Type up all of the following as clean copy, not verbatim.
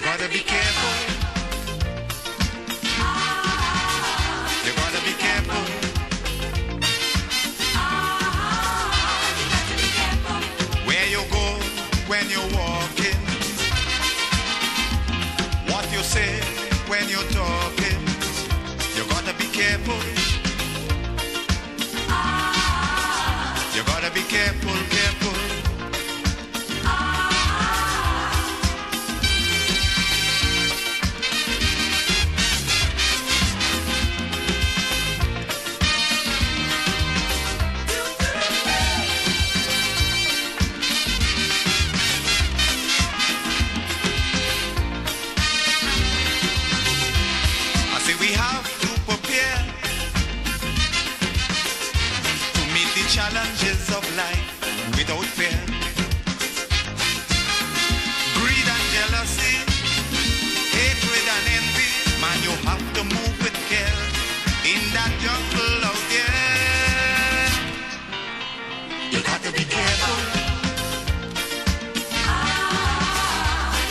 You gotta be careful. You gotta be careful. Where you go when you're walking, what you say when you're talking. You gotta be careful. You gotta be careful, careful. I say we have to prepare to meet the challenges of life without fear. Greed and jealousy, hatred and envy, man, you have to move with care in that jungle out there. You got to be careful.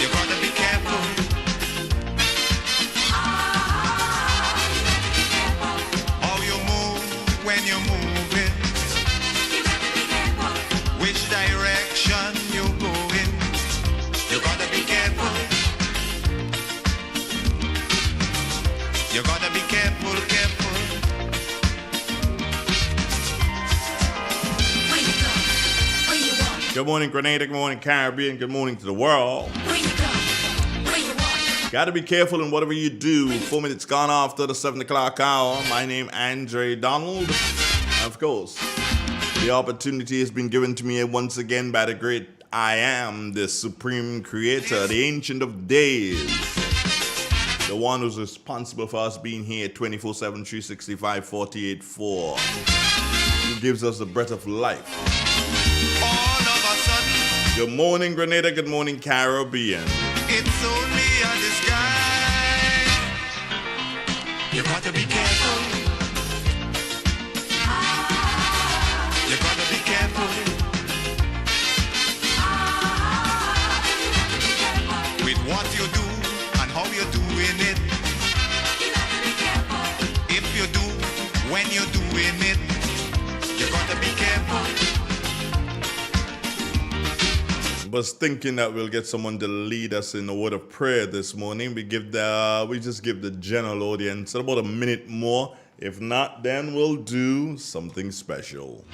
You got to be careful. How you move when you're moving. Which direction you going? You gotta be careful. You gotta be careful, careful. Where you go? Where you walk? Good morning, Grenada. Good morning, Caribbean. Good morning to the world. Where you go? Where you walk? Got to be careful in whatever you do. 4 minutes gone after the 7 o'clock hour. My name Andre Donald. Of course, the opportunity has been given to me once again by the great I Am, the Supreme Creator, the Ancient of Days, the one who's responsible for us being here 24/7, 365, 48/4, who gives us the breath of life. All of a sudden, Good morning, Grenada. Good morning, Caribbean. it's only a disguise. You gotta be careful. You gotta be careful. With what you do and how you're doing it. If you do when you're doing it, you gotta be careful. Was thinking that we'll get someone to lead us in a word of prayer this morning. We just give the general audience about a minute more. If not, then we'll do something special.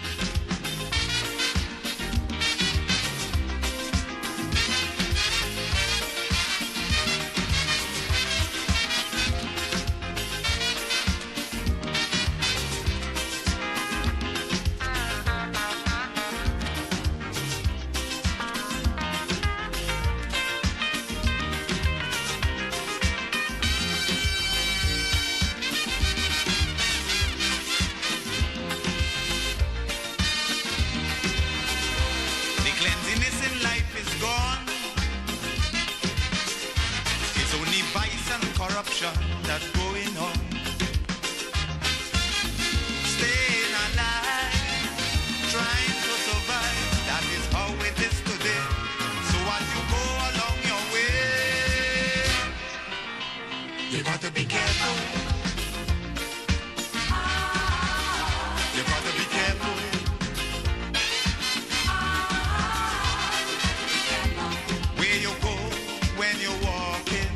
The cleanliness in life is gone. It's only vice and corruption that's going on. Staying alive, trying to survive. That is how it is today. So as you go along your way, you got to be careful. You got to be careful. Where you go when you're walking.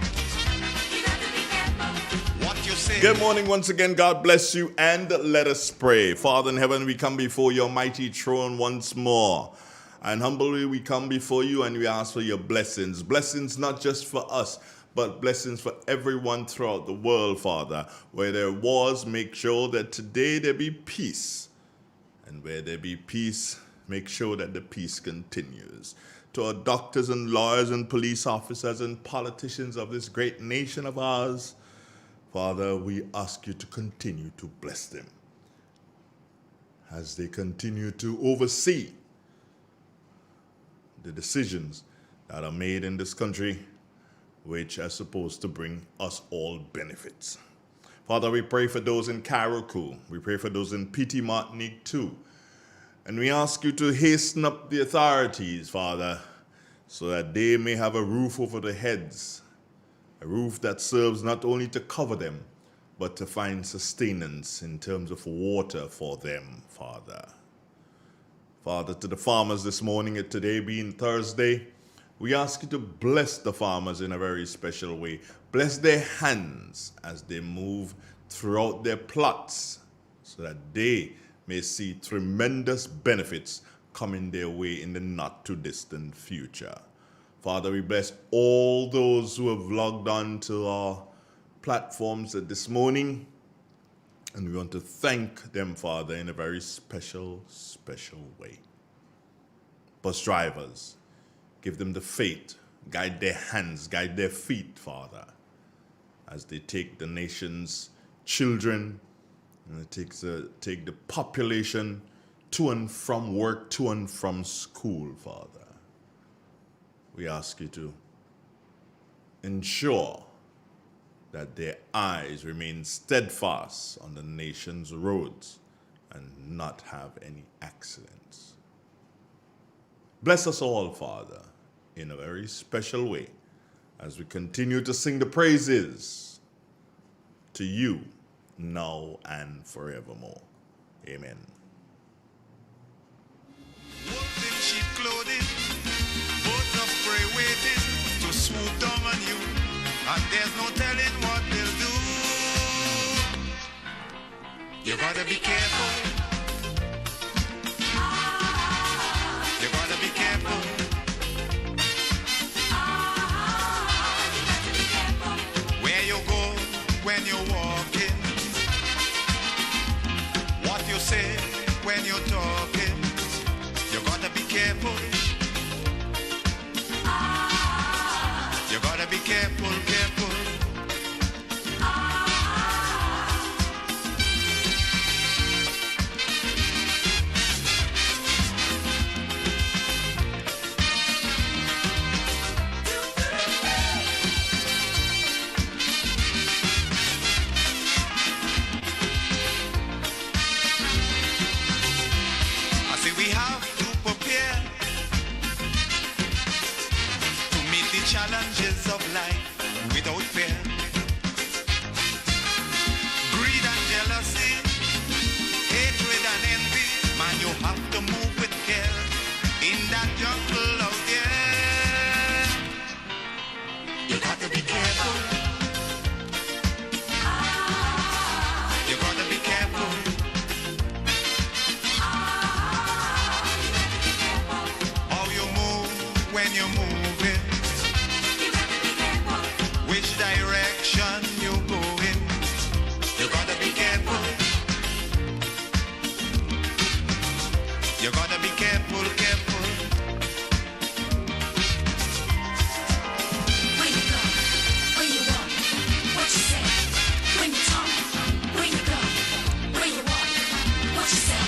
What you say. Good morning once again. God bless you, and let us pray. Father in heaven, we come before your mighty throne once more. And humbly we come before you and we ask for your blessings. Blessings not just for us, but blessings for everyone throughout the world, Father. Where there was, make sure that today there be peace. And where there be peace, make sure that the peace continues. To our doctors and lawyers and police officers and politicians of this great nation of ours, Father, we ask you to continue to bless them as they continue to oversee the decisions that are made in this country, which are supposed to bring us all benefits. Father, we pray for those in Carriacou. We pray for those in Petit Martinique too. And we ask you to hasten up the authorities, Father, so that they may have a roof over their heads A roof that serves not only to cover them, but to find sustenance in terms of water for them, Father. Father, to the farmers this morning, and today being Thursday, we ask you to bless the farmers in a very special way. Bless their hands as they move throughout their plots so that they may see tremendous benefits coming their way in the not too distant future. Father, we bless all those who have logged on to our platforms this morning, and we want to thank them, Father, in a very special way. Bus drivers, give them the faith, guide their hands, guide their feet, Father, as they take the nation's children and they take the population to and from work, to and from school, Father. We ask you to ensure that their eyes remain steadfast on the nation's roads and not have any accidents. Bless us all, Father, in a very special way as we continue to sing the praises to you now and forevermore. Amen. Wolves in sheep clothing, boats of prey waiting to swoop down on you, and there's no telling what they'll do. You gotta be careful. You gotta be careful. Where you go when you're walking, what you say when you're talking. You gotta be careful. You gotta be careful, careful. I say we have to prepare to meet the challenges of life without fear. Greed and jealousy, hatred and envy, man, you have to move with care in that jungle out there. You got to be careful. You got to be careful. How you move when you're moving, which direction you going. You gotta be careful. You gotta be careful, careful. Where you go? Where you walk? What you say? When you talk? Where you go? Where you walk? What you say?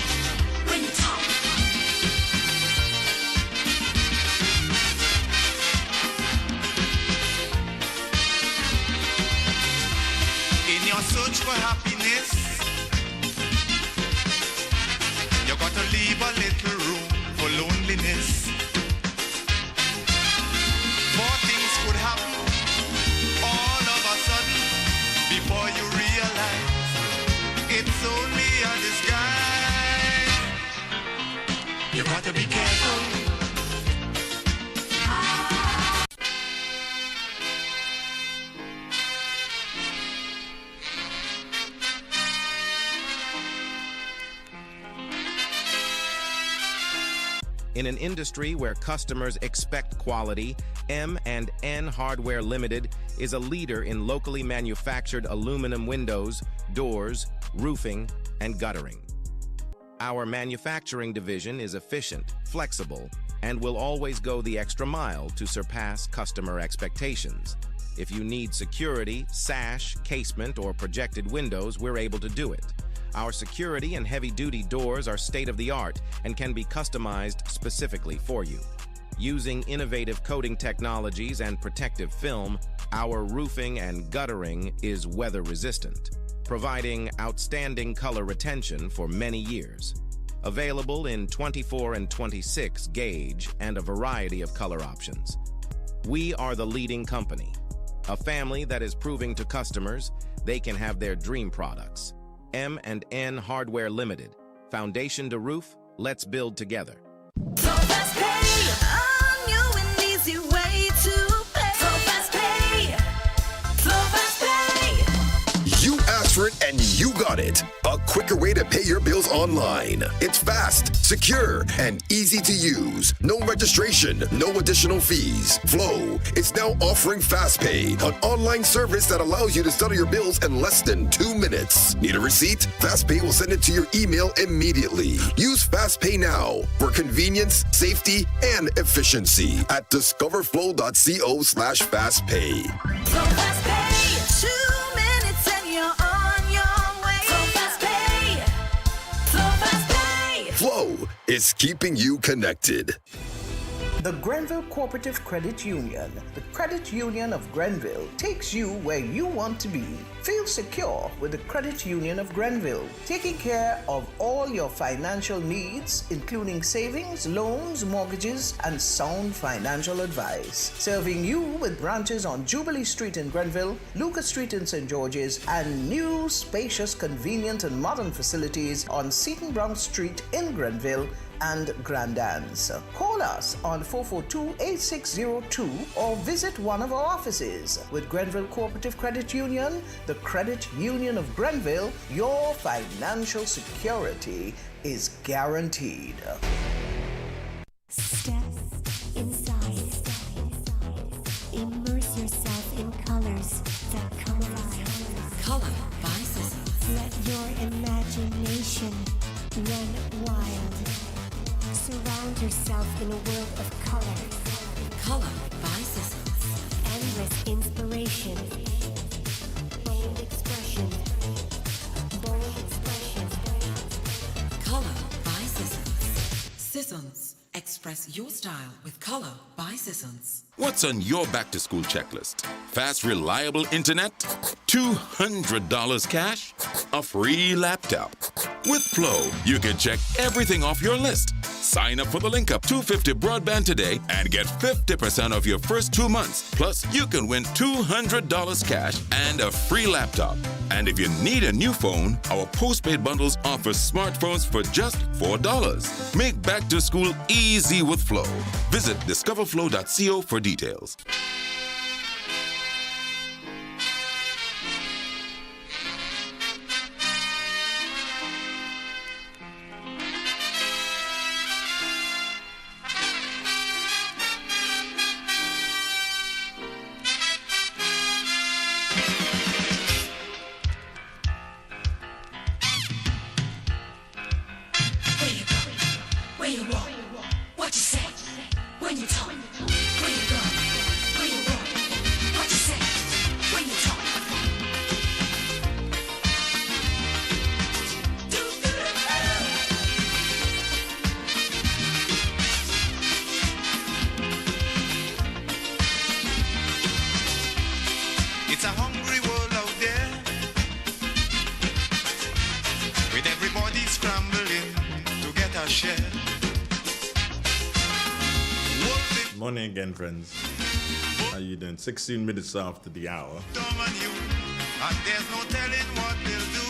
When you talk? In your search for happiness, you gotta leave a little room for loneliness. More things could happen all of a sudden before you realize it's only a disguise. You gotta be careful. In an industry where customers expect quality, M&N Hardware Limited is a leader in locally manufactured aluminum windows, doors, roofing, and guttering. Our manufacturing division is efficient, flexible, and will always go the extra mile to surpass customer expectations. If you need security, sash, casement, or projected windows, we're able to do it. Our security and heavy-duty doors are state-of-the-art and can be customized specifically for you. Using innovative coating technologies and protective film, our roofing and guttering is weather-resistant, providing outstanding color retention for many years. Available in 24 and 26 gauge and a variety of color options. We are the leading company. a family that is proving to customers they can have their dream products. M&N Hardware Limited. Foundation to roof, let's build together. So fast pay, a new and easy way to pay. So fast pay, so fast pay. You asked for it and you got it. A quicker way to pay your bills online. It's fast, secure, and easy to use. No registration, no additional fees. Flow is now offering FastPay, an online service that allows you to settle your bills in less than 2 minutes. Need a receipt? FastPay will send it to your email immediately. Use FastPay now for convenience, safety, and efficiency at discoverflow.co/fastpay. So fast pay, 2 minutes and you're on your way. So fast pay, so fast pay. Flow is keeping you connected. The Grenville Cooperative Credit Union, the credit union of Grenville, takes you where you want to be. Feel secure with the Credit Union of Grenville, taking care of all your financial needs, including savings, loans, mortgages, and sound financial advice. Serving you with branches on Jubilee Street in Grenville, Lucas Street in St. George's, and new, spacious, convenient, and modern facilities on Seton Brown Street in Grenville and Grand Anse. Call us on 442-8602 or visit one of our offices. With Grenville Cooperative Credit Union, the Credit Union of Grenville, your financial security is guaranteed. Step inside. Immerse yourself in colors that come alive. Color by Seasons. Let your imagination run wild. Surround yourself in a world of color. Color by Seasons. Endless inspiration. Bold expression. Bold expression. Color by Seasons. Seasons. Express your style with Color by Seasons. What's on your back-to-school checklist? Fast, reliable internet? $200 cash? A free laptop? With Flow, you can check everything off your list. Sign up for the Link Up 250 broadband today and get 50% off your first 2 months. Plus, you can win $200 cash and a free laptop. And if you need a new phone, our postpaid bundles offer smartphones for just $4. Make back to school easy with Flow. Visit discoverflow.co for details. Where you go, where you walk, what you say, when you talk, where you go, where you walk, what you say, when you talk. It's a hungry world out there, with everybody scrambling to get a share. Morning again, friends. How you doing? 16 minutes after the hour. Dumb on you, and there's no telling what they'll do.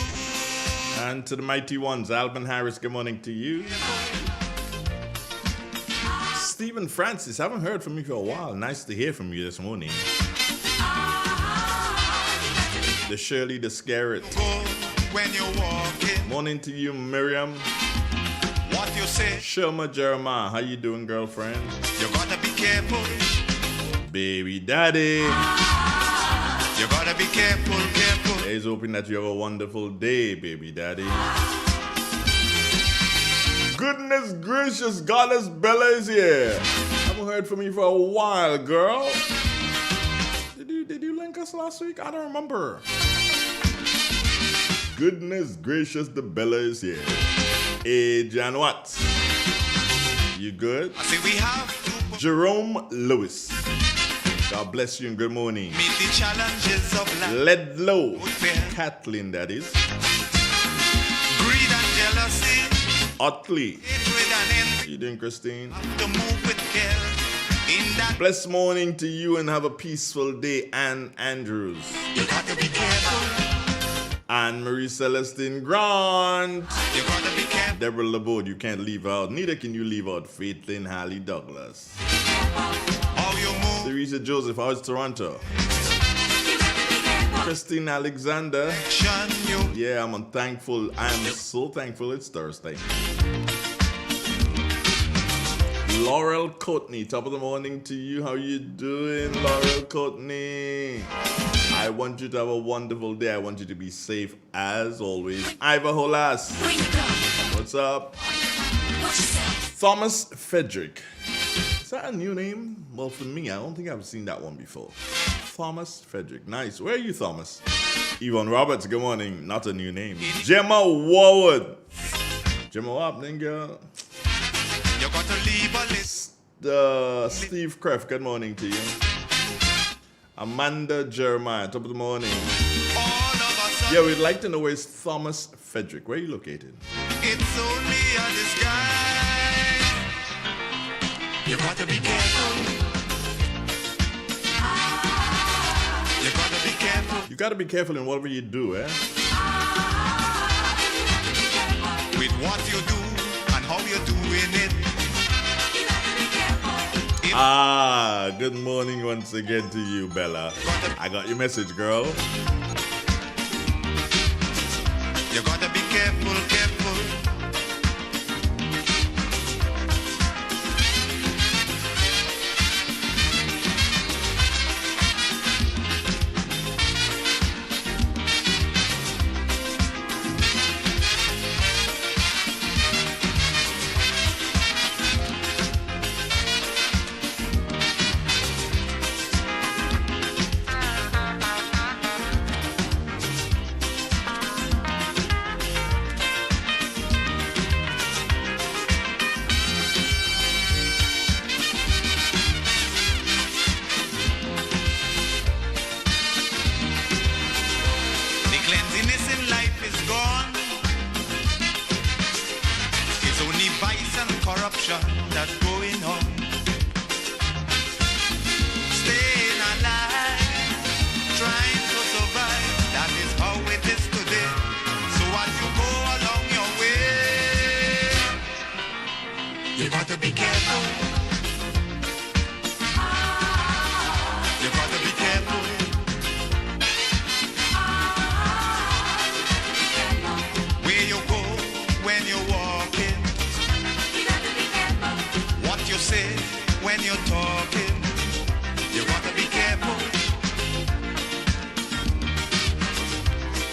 And to the mighty ones, Alvin Harris, good morning to you. Stephen Francis, haven't heard from you for a while. Nice to hear from you this morning. The Shirley the Scarrett. Go when you're walking, Morning to you, Miriam. what you say, Shelma Jeremiah, how you doing, girlfriend? you gotta be careful. Baby daddy. You gotta be careful, careful. He's hoping that you have a wonderful day, baby daddy. Goodness gracious, Goddess Bella is here. Haven't heard from you for a while, girl. Did you link us last week? I don't remember. Goodness gracious, the Bella is here. Hey, Jan Watts. You good? I say we have to Jerome Lewis. God bless you and good morning. meet the challenges of life. Ledlow. Kathleen, that is. Greed and jealousy, Otley. hatred and envy. You doing, Christine? To move with care. In that Blessed morning to you and have a peaceful day, Ann Andrews. you got to be careful. Anne Marie Celestine Grant. You got to be careful. Deborah LeBeau, you can't leave out. Neither can you leave out Faith Lynn Hallie Douglas. How you move. Teresa Joseph, how's Toronto? Christine Alexander. Shun you. Yeah, I'm thankful. I'm so thankful it's Thursday. Laurel Courtney, top of the morning to you. How you doing, Laurel Courtney? I want you to have a wonderful day. I want you to be safe as always. Iva Holas. Where you go? What's up? Watch yourself. Thomas Frederick. Is that a new name? Well, for me, I don't think I've seen that one before. Thomas Frederick. Nice. Where are you, Thomas? Yvonne Roberts, good morning. Not a new name. Gemma Warwood. Gemma, what happening, girl? You got to leave a list. Steve Kreff, good morning to you. Amanda Jeremiah, top of the morning. All of a sudden, Yeah, we'd like to know where's Thomas Frederick. Where are you located? it's only a disguise. You got to be careful. You got to be careful You gotta be careful in whatever you do, eh? with what you do and how you're doing it. Good morning once again to you, Bella. I got your message, girl. You got to be careful, careful. The cleanliness in life is gone. It's only vice and corruption that's going on. Staying alive, trying to survive. That is how it is today. So as you go along your way, you got to be careful. You got to be careful. Where you go when you're walking, what you say when you're talking, you got to be careful.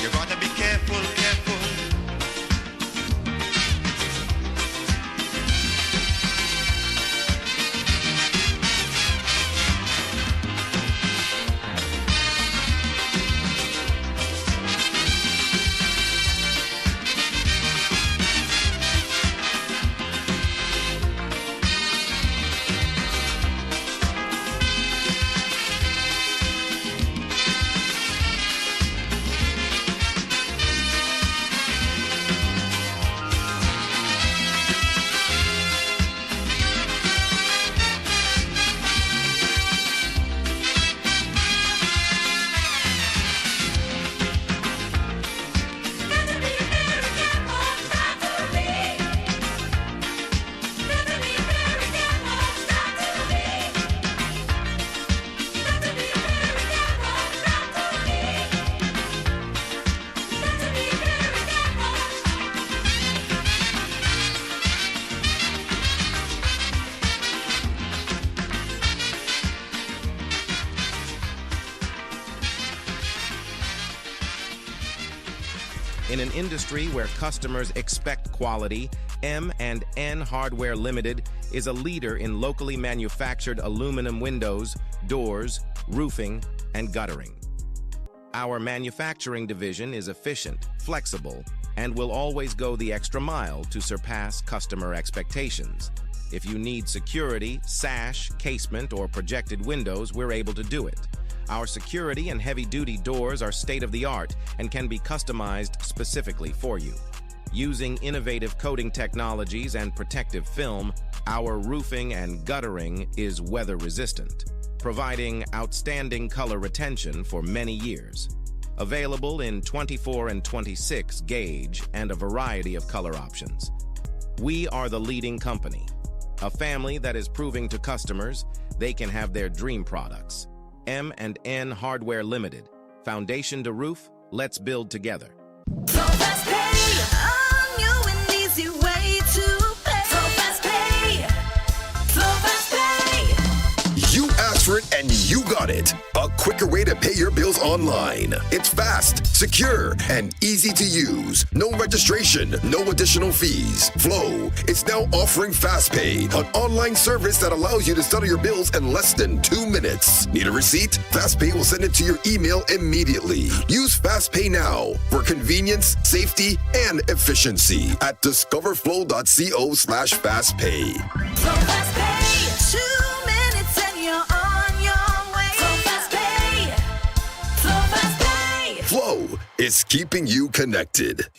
You got to be careful, careful. In an industry where customers expect quality, M&N Hardware Limited is a leader in locally manufactured aluminum windows, doors, roofing, and guttering. Our manufacturing division is efficient, flexible, and will always go the extra mile to surpass customer expectations. If you need security, sash, casement, or projected windows, we're able to do it. Our security and heavy-duty doors are state-of-the-art and can be customized specifically for you. Using innovative coating technologies and protective film, our roofing and guttering is weather resistant, providing outstanding color retention for many years. Available in 24 and 26 gauge and a variety of color options. We are the leading company, a family that is proving to customers they can have their dream products. M&N Hardware Limited. Foundation to roof, let's build together. So fast pay, on you an easy way to pay. So fast pay, so fast pay. You asked for it and you got it. A quicker way to pay your bills online. It's fast, secure, and easy to use. No registration, no additional fees. Flow is now offering FastPay, an online service that allows you to settle your bills in less than 2 minutes. Need a receipt? FastPay will send it to your email immediately. Use FastPay now for convenience, safety, and efficiency at discoverflow.co/fastpay. So fast pay, 2 minutes and you're on your way. So fast pay, so fast pay. Flow is keeping you connected.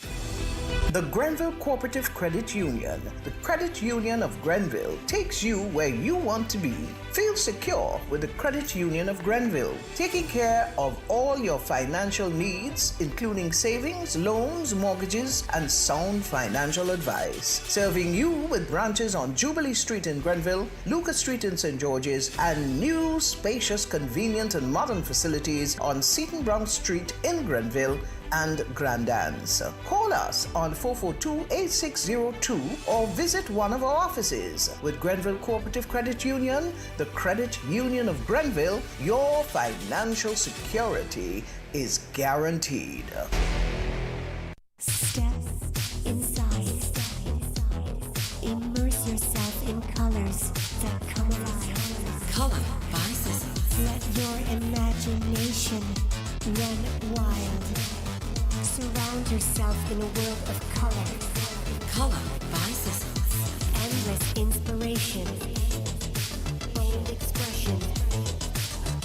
The Grenville Cooperative Credit Union, the credit union of Grenville, takes you where you want to be. Feel secure with the Credit Union of Grenville, taking care of all your financial needs, including savings, loans, mortgages, and sound financial advice. Serving you with branches on Jubilee Street in Grenville, Lucas Street in St. George's, and new, spacious, convenient, and modern facilities on Seton Brown Street in Grenville and Grand Anse. Call us on 442-8602 or visit one of our offices. With Grenville Cooperative Credit Union, the Credit Union of Grenville, your financial security is guaranteed. Step inside. Immerse yourself in colors that come alive. Color by Sissons. Let your imagination run wild. Surround yourself in a world of color. Color by Sissons. Endless inspiration. Bold expression.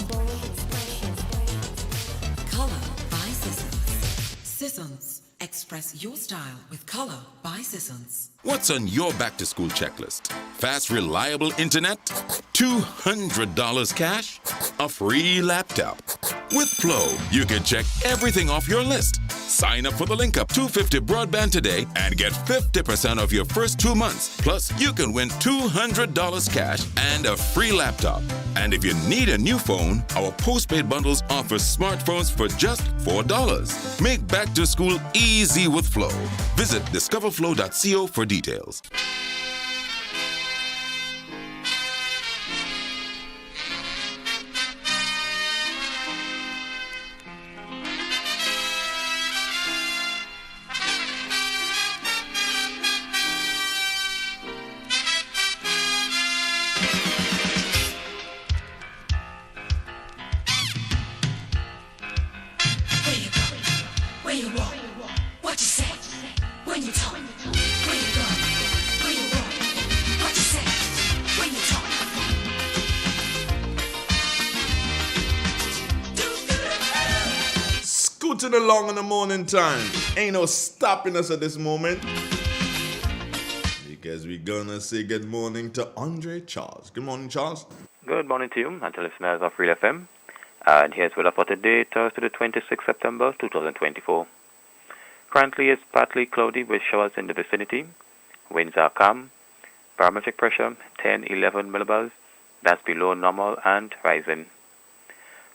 Bold expression. Color by Sissons. Sissons. Express your style with Color by Sissons. What's on your back to school checklist? Fast, reliable internet? $200 cash? A free laptop? With Flow, you can check everything off your list. Sign up for the Link Up 250 broadband today and get 50% off your first 2 months. Plus, you can win $200 cash and a free laptop. And if you need a new phone, our postpaid bundles offer smartphones for just $4. Make back to school easy with Flow. Visit discoverflow.co for details. Where you go, where you walk, what you say, when you talk. Where you go, where you walk, what you say, when you talk. Scooting along in the morning time. Ain't no stopping us at this moment. Because we're gonna say good morning to Andre Charles. Good morning, Charles. Good morning to you and to listeners of Real FM. And here's weather for today, Thursday the 26th September 2024. Currently it's partly cloudy with showers in the vicinity. Winds are calm. Barometric pressure 10-11 millibars. That's below normal and rising.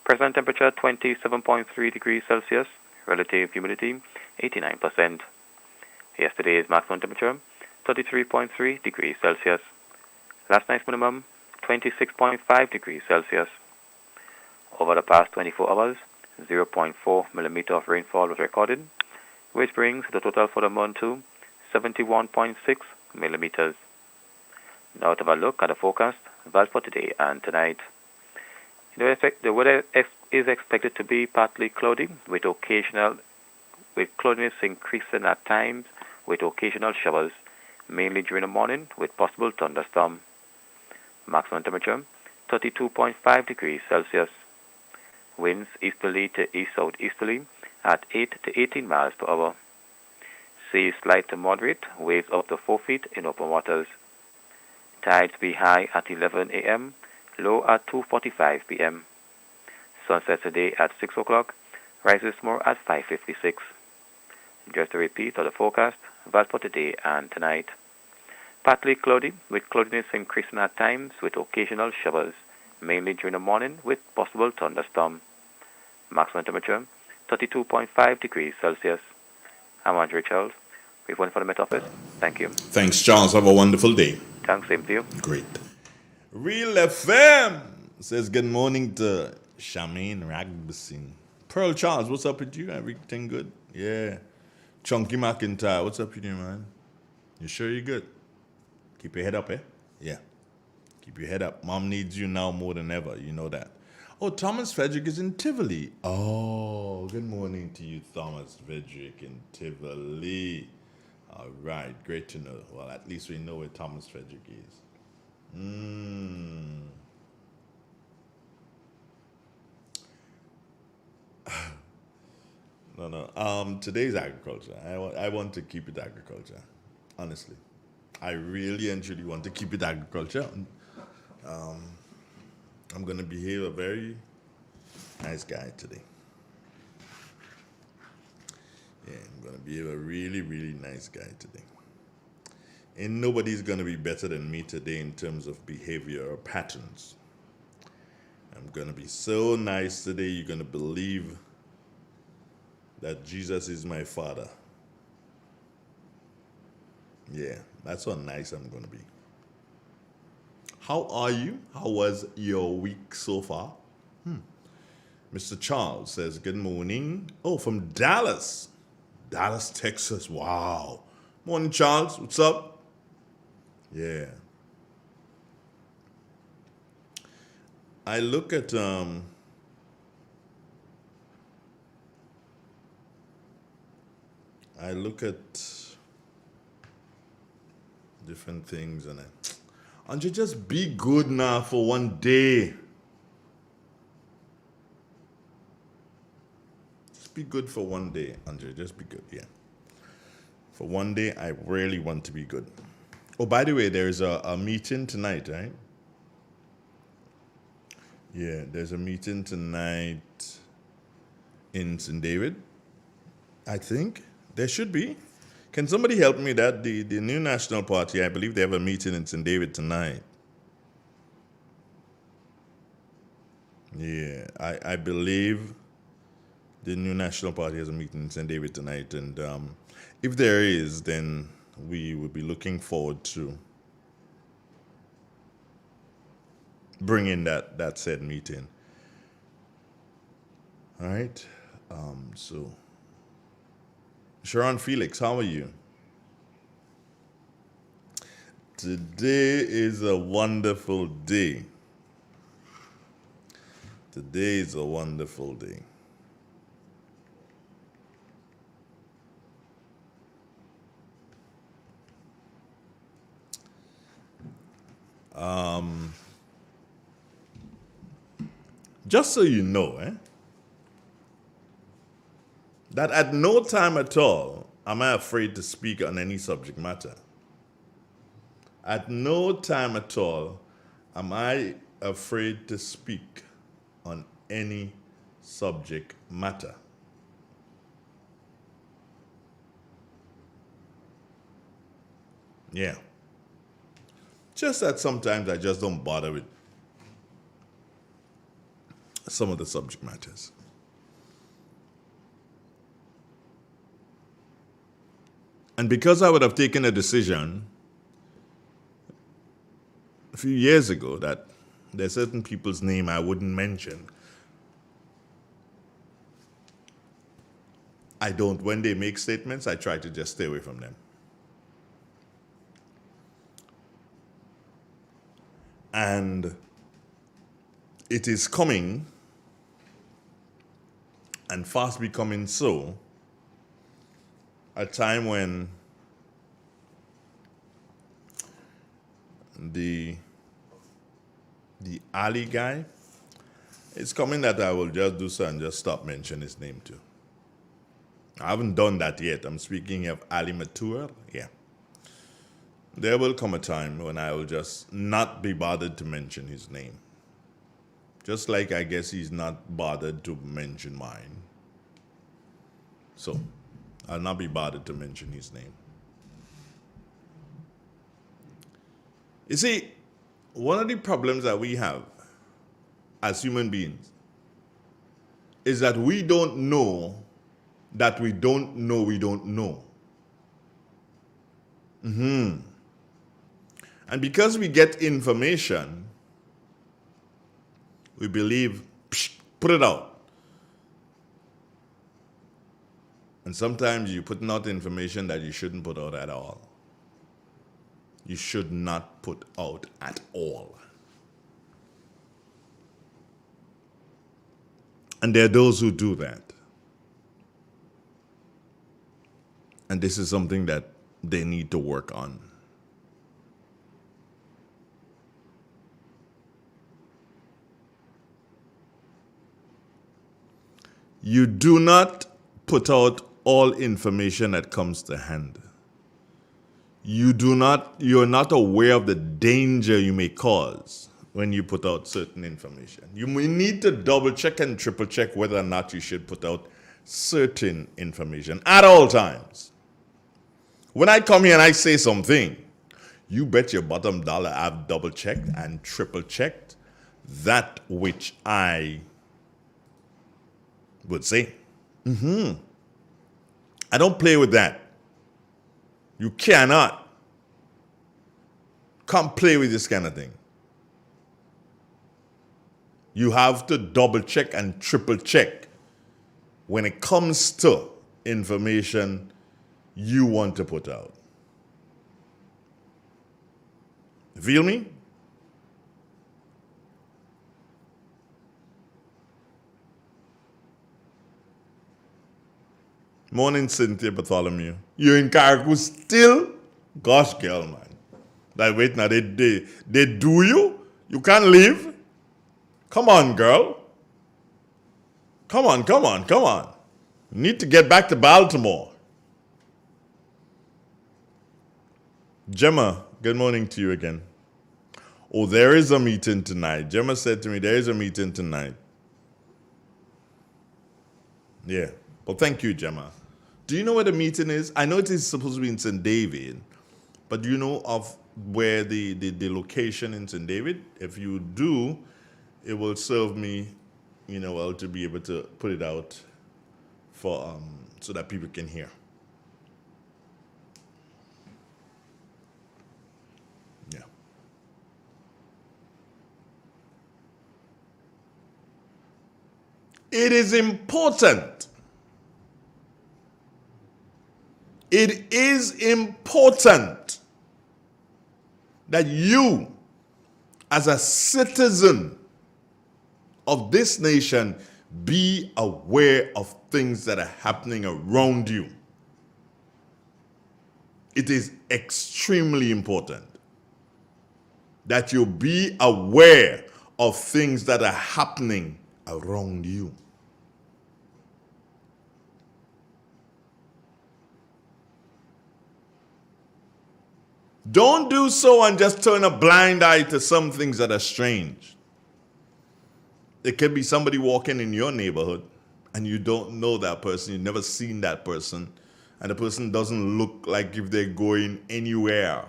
Present temperature 27.3 degrees Celsius. Relative humidity 89%. Yesterday's maximum temperature 33.3 degrees Celsius. Last night's minimum 26.5 degrees Celsius. Over the past 24 hours, 0.4 millimeter of rainfall was recorded, which brings the total for the month to 71.6 millimeters. Now to have a look at the forecast value for today and tonight. The weather is expected to be partly cloudy with cloudiness increasing at times with occasional showers, mainly during the morning with possible thunderstorm. Maximum temperature 32.5 degrees Celsius. Winds easterly to east-southeasterly at 8 to 18 miles per hour. Seas slight to moderate, waves up to 4 feet in open waters. Tides be high at 11 a.m., low at 2:45 p.m. Sunset today at 6 o'clock, rises tomorrow at 5:56. Just a repeat of the forecast, that for today and tonight. Partly cloudy, with cloudiness increasing at times with occasional showers, mainly during the morning with possible thunderstorm. Maximum temperature, 32.5 degrees Celsius. I'm Andre Charles, reporting for the Met Office. Thank you. Thanks, Charles. Have a wonderful day. Thanks, same to you. Great. Real FM says good morning to Charmaine Ragbison. Pearl Charles, what's up with you? Everything good? Yeah. Chunky McIntyre, what's up with you, man? You sure you're good? Keep your head up, eh? Yeah. Keep your head up. Mom needs you now more than ever. You know that. Oh, Thomas Frederick is in Tivoli. Oh, good morning to you, Thomas Frederick in Tivoli. All right, great to know. Well, at least we know where Thomas Frederick is. No. Today's agriculture. I want to keep it agriculture. Honestly. I really and truly want to keep it agriculture. I'm going to behave a very nice guy today. Yeah, I'm going to behave a really, really nice guy today. And nobody's going to be better than me today in terms of behavior or patterns. I'm going to be so nice today, you're going to believe that Jesus is my Father. Yeah, that's how nice I'm going to be. How are you? How was your week so far? Mr. Charles says, good morning. Oh, from Dallas. Dallas, Texas. Wow. Morning, Charles. What's up? Yeah. I look at different things and Andre, just be good now for one day. Just be good for one day, Andre. Just be good, yeah. For one day, I really want to be good. Oh, by the way, there's a meeting tonight, right? Yeah, there's a meeting tonight in St. David. I think there should be. Can somebody help me that the New National Party, I believe they have a meeting in St. David tonight. Yeah, I believe the New National Party has a meeting in St. David tonight. And if there is, then we will be looking forward to bringing that said meeting. All right. So, Sharon Felix, how are you? Today is a wonderful day. Today is a wonderful day. Just so you know, that at no time at all am I afraid to speak on any subject matter. At no time at all am I afraid to speak on any subject matter. Yeah. Just that sometimes I just don't bother with some of the subject matters. And because I would have taken a decision a few years ago that there are certain people's name I wouldn't mention, I don't. When they make statements, I try to just stay away from them. And it is coming, and fast becoming so, a time when the Ali guy, it's coming that I will just do so and just stop mentioning his name too. I haven't done that yet. I'm speaking of Ali Matur. Yeah. There will come a time when I will just not be bothered to mention his name. Just like I guess he's not bothered to mention mine. So, I'll not be bothered to mention his name. You see, one of the problems that we have as human beings is that we don't know that we don't know we don't know. And because we get information, we believe, put it out. And sometimes you're putting out information that you shouldn't put out at all. You should not put out at all. And there are those who do that. And this is something that they need to work on. You do not put out all information that comes to hand. You're not aware of the danger you may cause when you put out certain information. You may need to double check and triple check whether or not you should put out certain information at all times. When I come here and I say something, you bet your bottom dollar I've double checked and triple checked that which I would say. I don't play with that. You cannot. Can't play with this kind of thing. You have to double check and triple check when it comes to information you want to put out. Feel me? Morning, Cynthia Bartholomew. You in Caracou still? Gosh, girl, man. Like, wait, now, they do you? You can't leave? Come on, girl. Come on. You need to get back to Baltimore. Gemma, good morning to you again. Oh, there is a meeting tonight. Gemma said to me, there is a meeting tonight. Yeah. Well, thank you, Gemma. Do you know where the meeting is? I know it is supposed to be in St. David, but do you know of where the location in St. David? If you do, it will serve me, well, to be able to put it out for so that people can hear. Yeah. It is important. It is important that you, as a citizen of this nation, be aware of things that are happening around you. It is extremely important that you be aware of things that are happening around you. Don't do so and just turn a blind eye to some things that are strange. It could be somebody walking in your neighborhood and you don't know that person, you've never seen that person, and the person doesn't look like if they're going anywhere.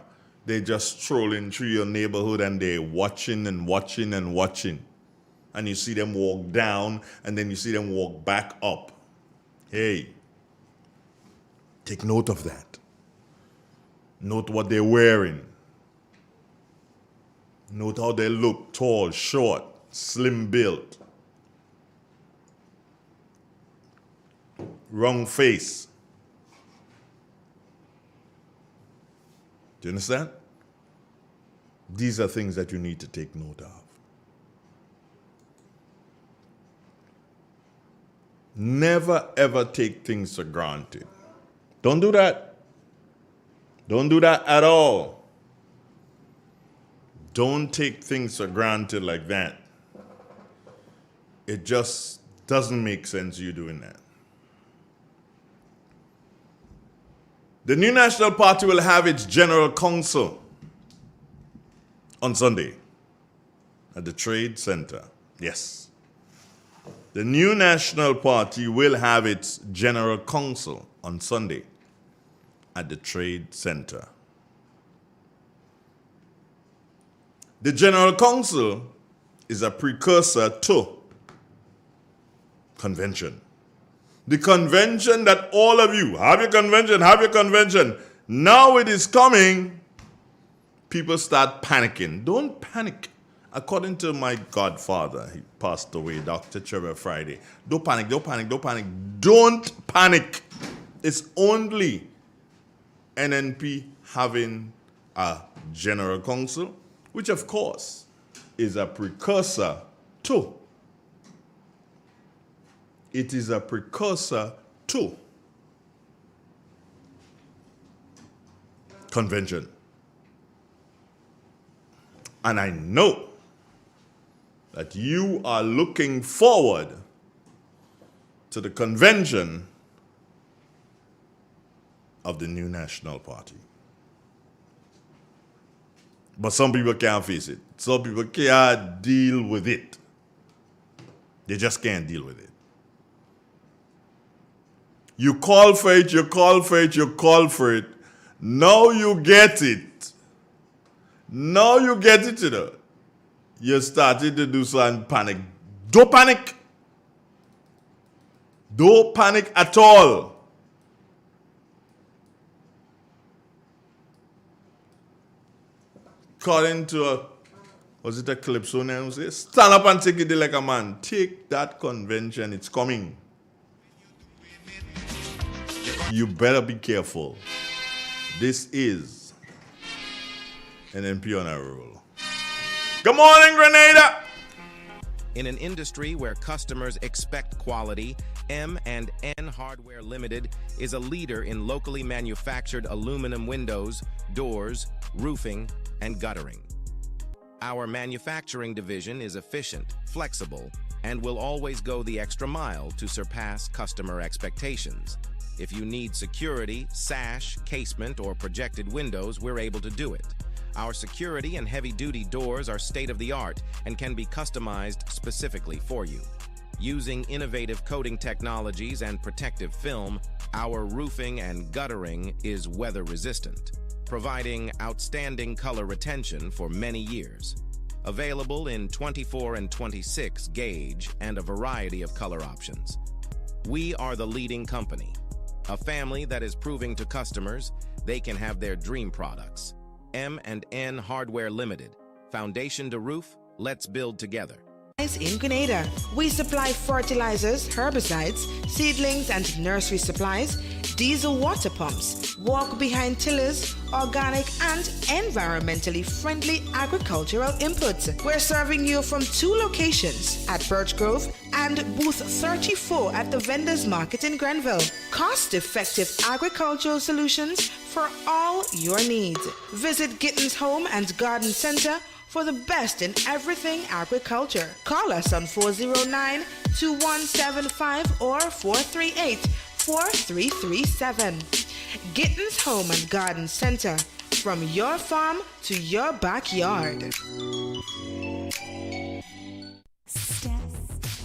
They're just strolling through your neighborhood and they're watching and watching and watching. And you see them walk down and then you see them walk back up. Hey, take note of that. Note what they're wearing. Note how they look, tall, short, slim built. Wrong face. Do you understand? These are things that you need to take note of. Never ever take things for granted. Don't do that. Don't do that at all. Don't take things for granted like that. It just doesn't make sense you doing that. The New National Party will have its General Council on Sunday at the Trade Center. Yes. The New National Party will have its General Council on Sunday at the Trade Center. The General Council is a precursor to convention. The convention that all of you, have your convention. Now it is coming. People start panicking. Don't panic. According to my godfather, he passed away, Dr. Trevor Friday. Don't panic. Don't panic. It's only NNP having a General Council, which of course is a precursor to. It is a precursor to convention. And I know that you are looking forward to the convention of the New National Party. But some people can't face it. Some people can't deal with it. They just can't deal with it. You call for it. Now you get it. You know. You started to do something, panic. Don't panic. Don't panic at all. According to was it a Calypso name? Stand up and take it like a man. Take that convention. It's coming. You better be careful. This is NNP on a roll. Good morning, Grenada. In an industry where customers expect quality, M&N Hardware Limited is a leader in locally manufactured aluminum windows, doors, roofing, and guttering. Our manufacturing division is efficient, flexible, and will always go the extra mile to surpass customer expectations. If you need security, sash, casement, or projected windows, we're able to do it. Our security and heavy-duty doors are state-of-the-art and can be customized specifically for you. Using innovative coating technologies and protective film, our roofing and guttering is weather-resistant, providing outstanding color retention for many years. Available in 24 and 26 gauge and a variety of color options. We are the leading company, a family that is proving to customers they can have their dream products. M&N Hardware Limited. Foundation to roof, let's build together. In Grenada, we supply fertilizers, herbicides, seedlings and nursery supplies, diesel water pumps, walk-behind tillers, organic and environmentally friendly agricultural inputs. We're serving you from 2 locations, at Birch Grove and booth 34 at the Vendors Market in Grenville. Cost-effective agricultural solutions for all your needs. Visit Gittins Home and Garden Center for the best in everything agriculture. Call us on 409-2175 or 438-4337. Gittins Home and Garden Center, from your farm to your backyard. Step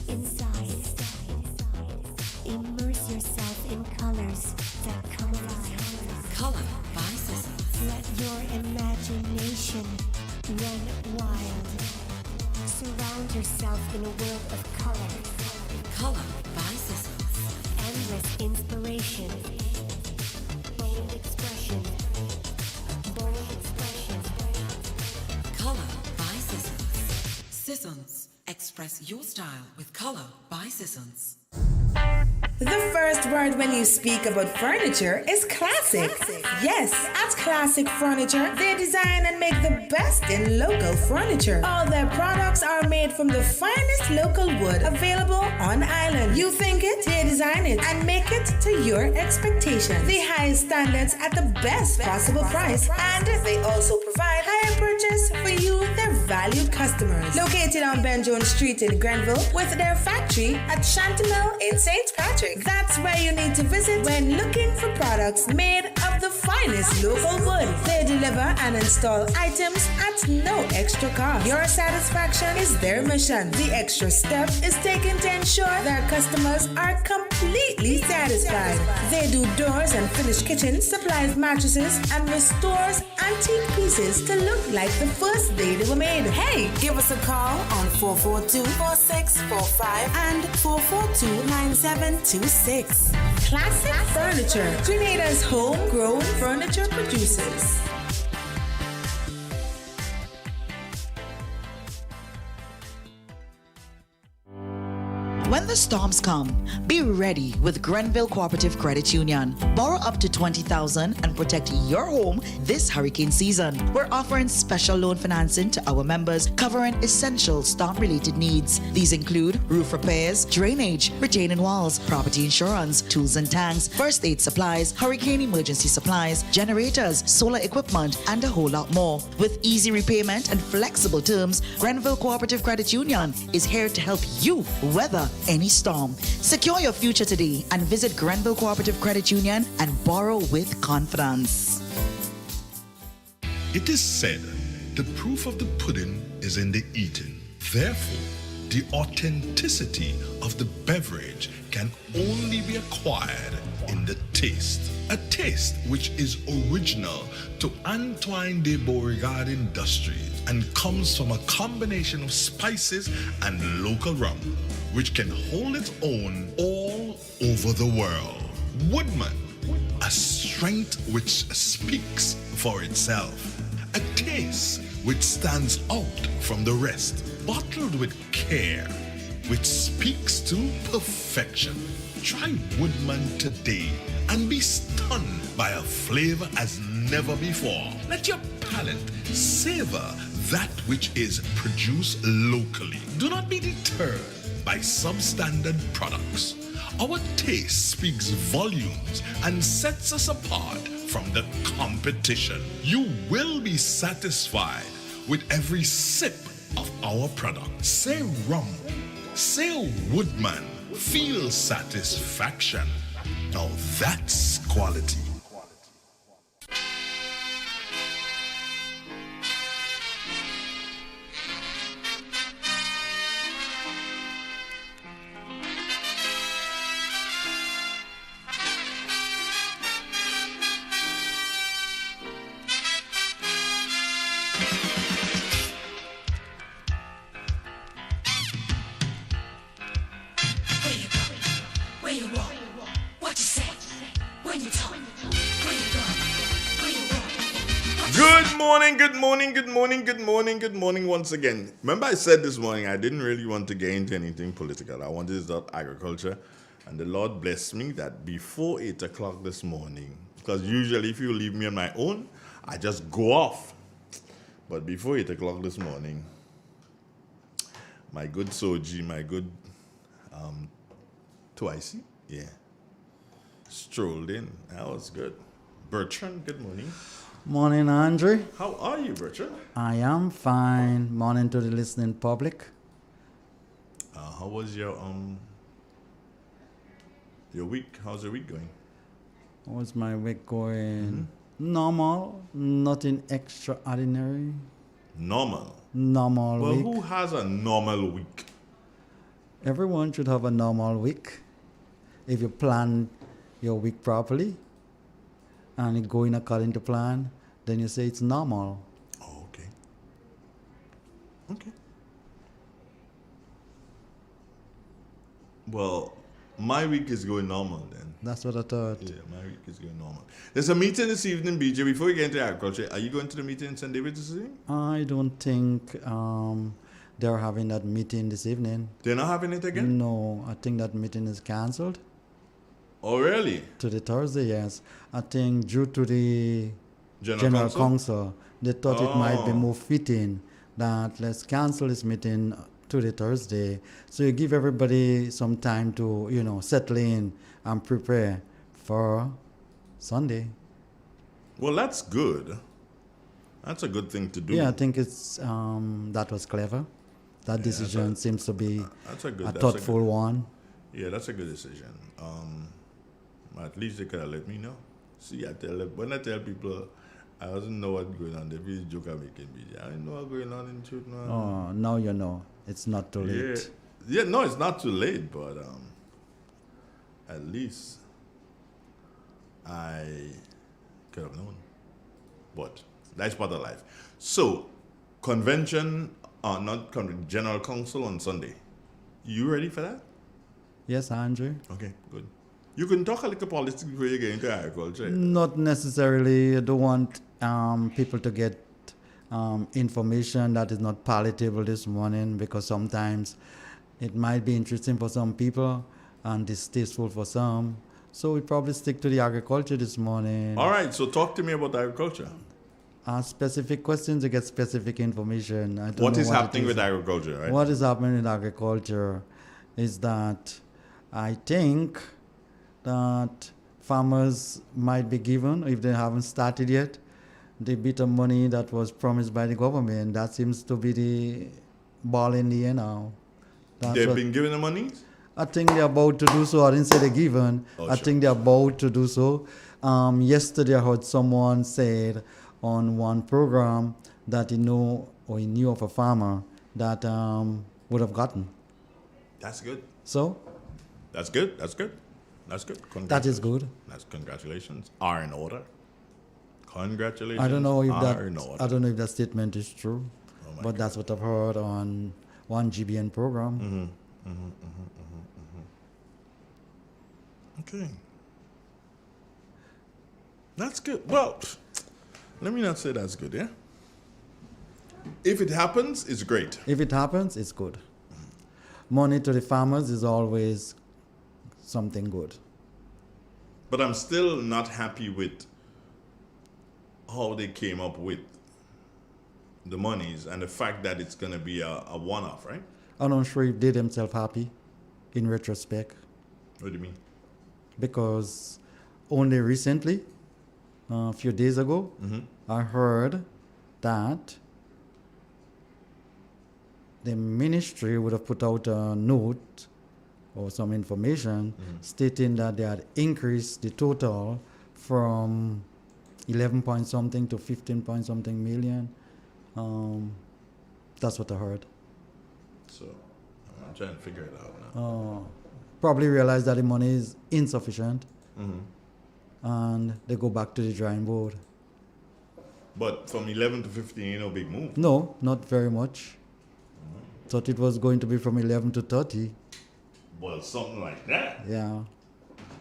inside. Immerse yourself in colors that come alive. Color by Sissons. Let your imagination run wild. Surround yourself in a world of color. Color by Sissons. Endless inspiration. Bold expression. Color by Sissons. Sissons. Express your style with Color by Sissons. The first word when you speak about furniture is classic. Yes, at Classic Furniture, they design and make the best in local furniture. All their products are made from the finest local wood available on island. You think it, they design it and make it to your expectations. The highest standards at the best possible price, and they also provide higher purchase for you, their valued customers. Located on Ben Jones Street in Grenville, with their factory at Chantemelle in St. Patrick. Traffic. That's where you need to visit when looking for products made of the finest local wood. They deliver and install items at no extra cost. Your satisfaction is their mission. The extra step is taken to ensure their customers are completely satisfied. They do doors and finished kitchens, supplies mattresses, and restores antique pieces to look like the first day they were made. Hey, give us a call on 442-4645 and 442-9726. Classic Furniture, Grenada's homegrown furniture producers. When the storms come, be ready with Grenville Cooperative Credit Union. Borrow up to $20,000 and protect your home this hurricane season. We're offering special loan financing to our members, covering essential storm-related needs. These include roof repairs, drainage, retaining walls, property insurance, tools and tanks, first aid supplies, hurricane emergency supplies, generators, solar equipment, and a whole lot more. With easy repayment and flexible terms, Grenville Cooperative Credit Union is here to help you weather any storm. Secure your future today and visit Grenville Cooperative Credit Union and borrow with confidence. It is said the proof of the pudding is in the eating. Therefore, the authenticity of the beverage can only be acquired in the taste. A taste which is original to Antoine de Beauregard Industries and comes from a combination of spices and local rum, which can hold its own all over the world. Woodman, a strength which speaks for itself, a taste which stands out from the rest, bottled with care, which speaks to perfection. Try Woodman today and be stunned by a flavor as never before. Let your palate savor that which is produced locally. Do not be deterred by substandard products. Our taste speaks volumes and sets us apart from the competition. You will be satisfied with every sip of our product. Say rum, say Woodman, feel satisfaction. Now that's quality. Good morning once again. Remember I said this morning I didn't really want to get into anything political. I wanted to talk agriculture. And the Lord blessed me that before 8 o'clock this morning, because usually if you leave me on my own, I just go off. But before 8 o'clock this morning, my good Soji, my good Twicey, strolled in. That was good. Bertrand, good morning. Morning, Andre. How are you, Bertrand? I am fine. Morning to the listening public. How was your week? How's your week going? How's my week going? Normal. Nothing extraordinary. Normal Normal week. Well, who has a normal week? Everyone should have a normal week. If you plan your week properly and it going according to plan, then you say it's normal. Oh, okay. Okay. Well, my week is going normal then. That's what I thought. Yeah, my week is going normal. There's a meeting this evening, BJ. Before we get into agriculture, are you going to the meeting in St. David this evening? I don't think they're having that meeting this evening. They're not having it again? No, I think that meeting is cancelled. Oh, really? To the Thursday, yes. I think due to the General Council, they thought it might be more fitting that let's cancel this meeting to the Thursday. So you give everybody some time to, settle in and prepare for Sunday. Well, that's good. That's a good thing to do. Yeah, I think it's that was clever. That decision seems to be that's a thoughtful one. Yeah, that's a good decision. At least they could have let me know. See, when I tell people I doesn't know what's going on, they feel joke I'm making busy. I didn't know what's going on in truth, man. Oh, now you know. It's not too late. Yeah, no, it's not too late, but at least I could have known. But that's part of life. So, convention, General Council on Sunday. You ready for that? Yes, Andrew. Okay, good. You can talk a little politics before you get into agriculture. Not necessarily. I don't want people to get information that is not palatable this morning, because sometimes it might be interesting for some people and distasteful for some. So we probably stick to the agriculture this morning. All right, so talk to me about agriculture. Ask specific questions to get specific information. What is happening with agriculture, right? What is happening with agriculture is that I think that farmers might be given, if they haven't started yet, the bit of money that was promised by the government. That seems to be the ball in the air now. They've been given the money? I think they're about to do so. I didn't say they're given. I think they're about to do so. Yesterday I heard someone said on one program that he knew of a farmer that would have gotten. That's good. So? That's good. That's good. That is good. That's congratulations. Are in order. Congratulations. I don't know if that statement is true, but that's what I've heard on one GBN program. Okay. That's good. Well, let me not say that's good, yeah? If it happens, it's great. If it happens, it's good. Money to the farmers is always something good. But I'm still not happy with how they came up with the monies and the fact that it's going to be a one-off, right? I'm not sure if they themselves happy in retrospect. What do you mean? Because only recently, a few days ago, I heard that the ministry would have put out a note or some information stating that they had increased the total from 11 point something to 15 point something million. That's what I heard. So I'm trying to figure it out now. Probably realize that the money is insufficient and they go back to the drawing board. But from 11 to 15 no big move. No, not very much. Thought it was going to be from 11 to 30. Well, something like that. Yeah.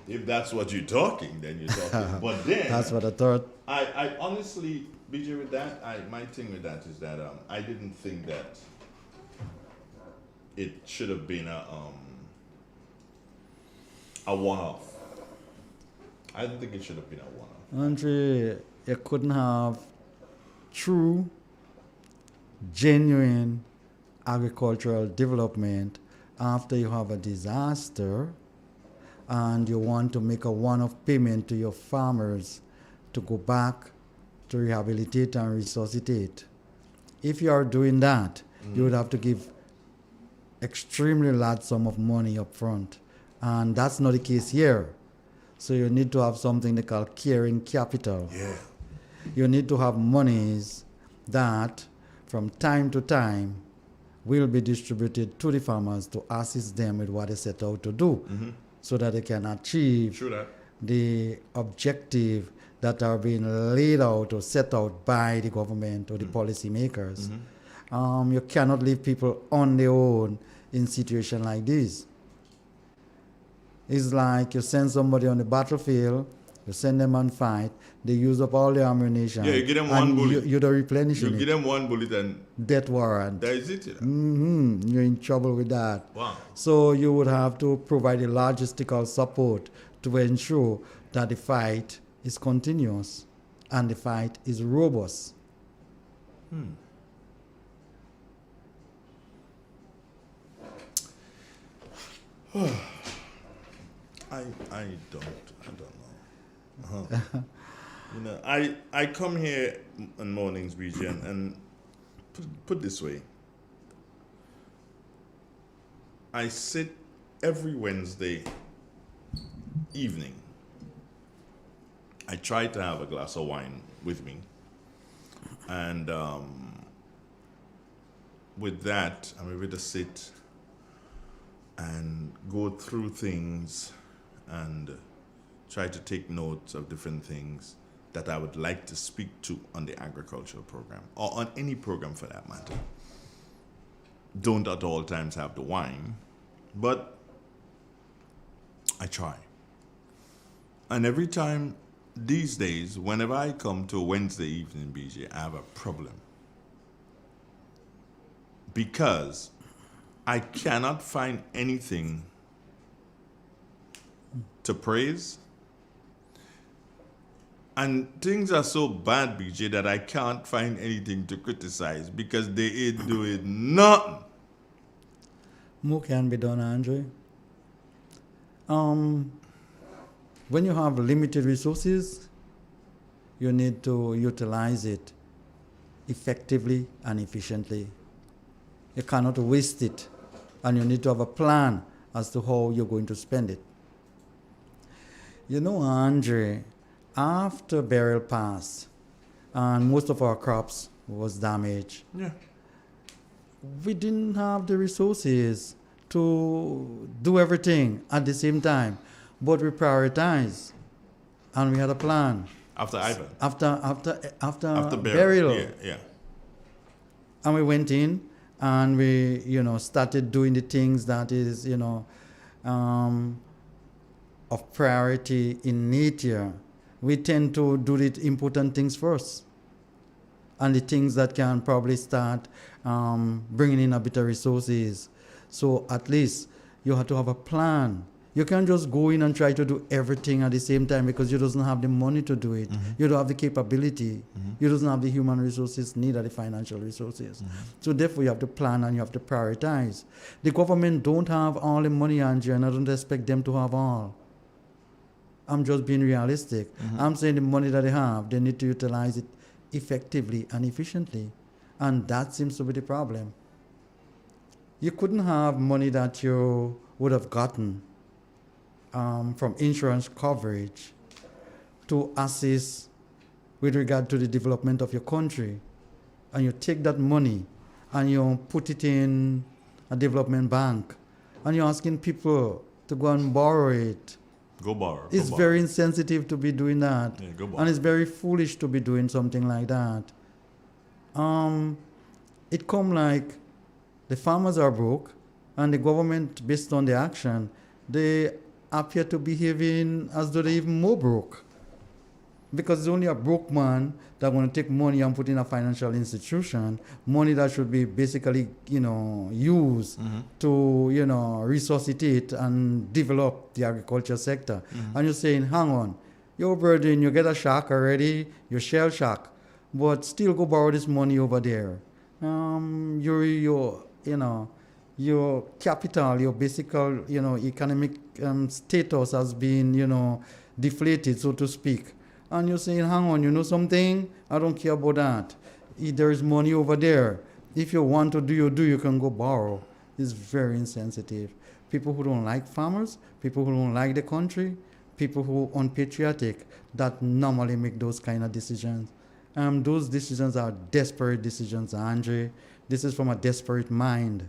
If that's what you're talking, then you're talking. But then that's what I thought. I honestly, BJ, with that, my thing with that is that I didn't think that it should have been a one-off. I didn't think it should have been a one-off. Andre, you couldn't have true, genuine agricultural development after you have a disaster and you want to make a one-off payment to your farmers to go back to rehabilitate and resuscitate. If you are doing that, you would have to give extremely large sum of money up front. And that's not the case here. So you need to have something they call carrying capital. Yeah. You need to have monies that from time to time will be distributed to the farmers to assist them with what they set out to do so that they can achieve the objective that are being laid out or set out by the government or the policymakers. You cannot leave people on their own in situation like this. It's like you send somebody on the battlefield, you send them on fight, they use up all their ammunition. Yeah, you give them one bullet. You don't replenish it. You give them one bullet and death warrant. That is it. You know? You're in trouble with that. Wow. So you would have to provide a logistical support to ensure that the fight is continuous and the fight is robust. I don't know. You know, I come here on mornings, BJ, and put this way. I sit every Wednesday evening, I try to have a glass of wine with me. And with that, I'm able to sit and go through things and try to take notes of different things that I would like to speak to on the agricultural program, or on any program for that matter. Don't at all times have the wine, but I try. And every time these days, whenever I come to a Wednesday evening, BJ, I have a problem. Because I cannot find anything to praise. And things are so bad, BJ, that I can't find anything to criticize because they ain't doing nothing. More can be done, Andre. When you have limited resources, you need to utilize it effectively and efficiently. You cannot waste it, and you need to have a plan as to how you're going to spend it. You know, Andre, after burial passed, and most of our crops was damaged, Yeah. we didn't have the resources to do everything at the same time, but we prioritized, and we had a plan. After Ivan. After burial. Yeah. And we went in and we, started doing the things that is, of priority in nature. We tend to do the important things first. And the things that can probably start bringing in a bit of resources. So at least you have to have a plan. You can't just go in and try to do everything at the same time because you doesn't have the money to do it. Mm-hmm. You don't have the capability. Mm-hmm. You doesn't have the human resources, neither the financial resources. Mm-hmm. So therefore you have to plan and you have to prioritize. The government don't have all the money, Andrew, and I don't expect them to have all. I'm just being realistic. Mm-hmm. I'm saying the money that they have, they need to utilize it effectively and efficiently. And that seems to be the problem. You couldn't have money that you would have gotten from insurance coverage to assist with regard to the development of your country. And you take that money and you put it in a development bank and you're asking people to go and borrow it. Go borrow. It's very insensitive to be doing that. Yeah, go borrow. And it's very foolish to be doing something like that. It come like the farmers are broke and the government, based on the action, they appear to be behaving as though they're even more broke. Because it's only a broke man that's going to take money and put in a financial institution, money that should be basically, used to, resuscitate and develop the agriculture sector. Mm-hmm. And you're saying, hang on, you're burdened, you get a shock already, you shell shock, but still go borrow this money over there. Your capital, your basic, economic status has been, deflated, so to speak. And you're saying, hang on, you know something? I don't care about that. If there is money over there, if you want to do, you can go borrow. It's very insensitive. People who don't like farmers, people who don't like the country, people who are unpatriotic, that normally make those kind of decisions. Those decisions are desperate decisions, Andre. This is from a desperate mind.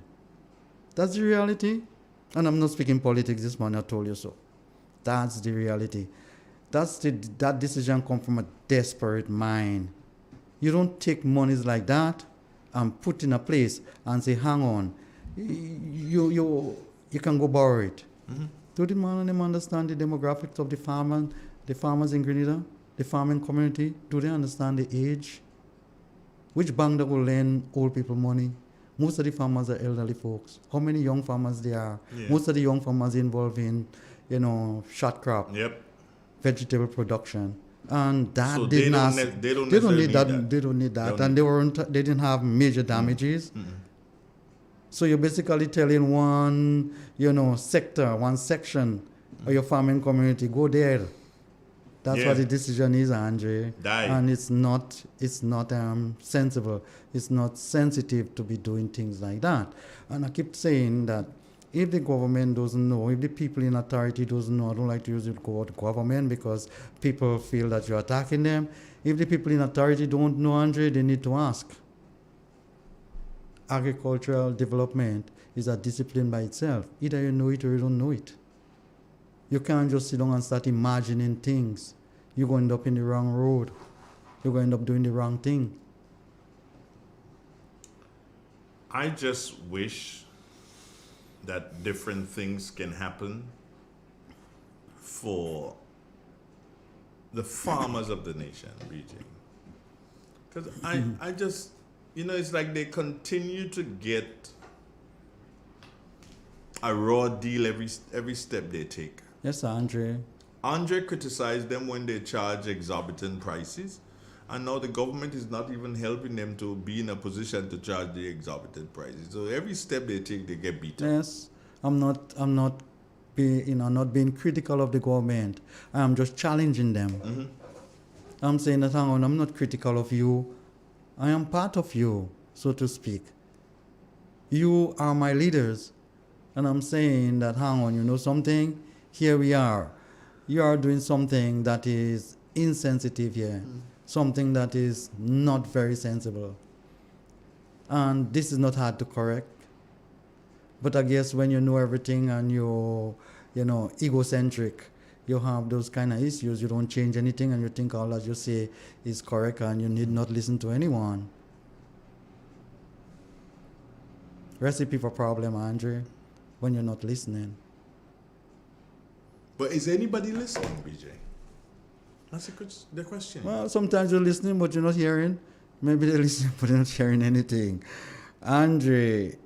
That's the reality. And I'm not speaking politics this morning, I told you so. That's the reality. That decision comes from a desperate mind. You don't take monies like that and put in a place and say, hang on, you can go borrow it. Mm-hmm. Do the man and them understand the demographics of the farmers in Grenada, the farming community? Do they understand the age? Which bank that will lend old people money? Most of the farmers are elderly folks. How many young farmers there are? Yeah. Most of the young farmers involved in, short crop. Yep. Vegetable production, and that so they don't need that. They don't need that, and they didn't have major damages. Mm-hmm. So you're basically telling one, sector, one section of your farming community, go there. That's what the decision is, Andre. And it's not sensible. It's not sensitive to be doing things like that. And I keep saying that If the government doesn't know, if the people in authority doesn't know, I don't like to use the word government because people feel that you're attacking them. If the people in authority don't know, Andre, they need to ask. Agricultural development is a discipline by itself. Either you know it or you don't know it. You can't just sit down and start imagining things. You're going to end up in the wrong road. You're going to end up doing the wrong thing. I just wish that different things can happen for the farmers of the nation, BJ. Because I just, it's like they continue to get a raw deal every step they take. Yes, Andre. Andre criticized them when they charge exorbitant prices, and now the government is not even helping them to be in a position to charge the exorbitant prices. So every step they take, they get beaten. Yes, I'm not being critical of the government. I'm just challenging them. Mm-hmm. I'm saying that, hang on, I'm not critical of you. I am part of you, so to speak. You are my leaders. And I'm saying that, hang on, you know something? Here we are. You are doing something that is insensitive here. Something that is not very sensible. And this is not hard to correct. But I guess when you know everything and you're, egocentric, you have those kind of issues. You don't change anything and you think all that you say is correct and you need not listen to anyone. Recipe for problem, Andre, when you're not listening. But is anybody listening, BJ? That's the question. Well, sometimes you're listening, but you're not hearing. Maybe they're listening, but they're not hearing anything. Andre,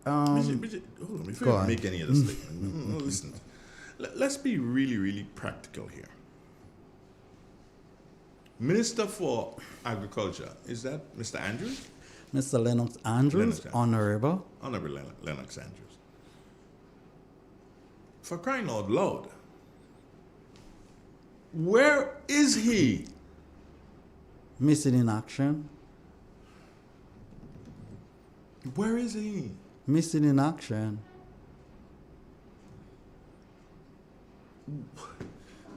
BJ, hold on. Before you make any other statement, no, listen. Let's be really, really practical here. Minister for Agriculture, is that Mr. Andrews? Mr. Lennox Andrews, Honorable. Honorable Lennox Andrews. For crying out loud, where is he? Missing in action. Where is he? Missing in action.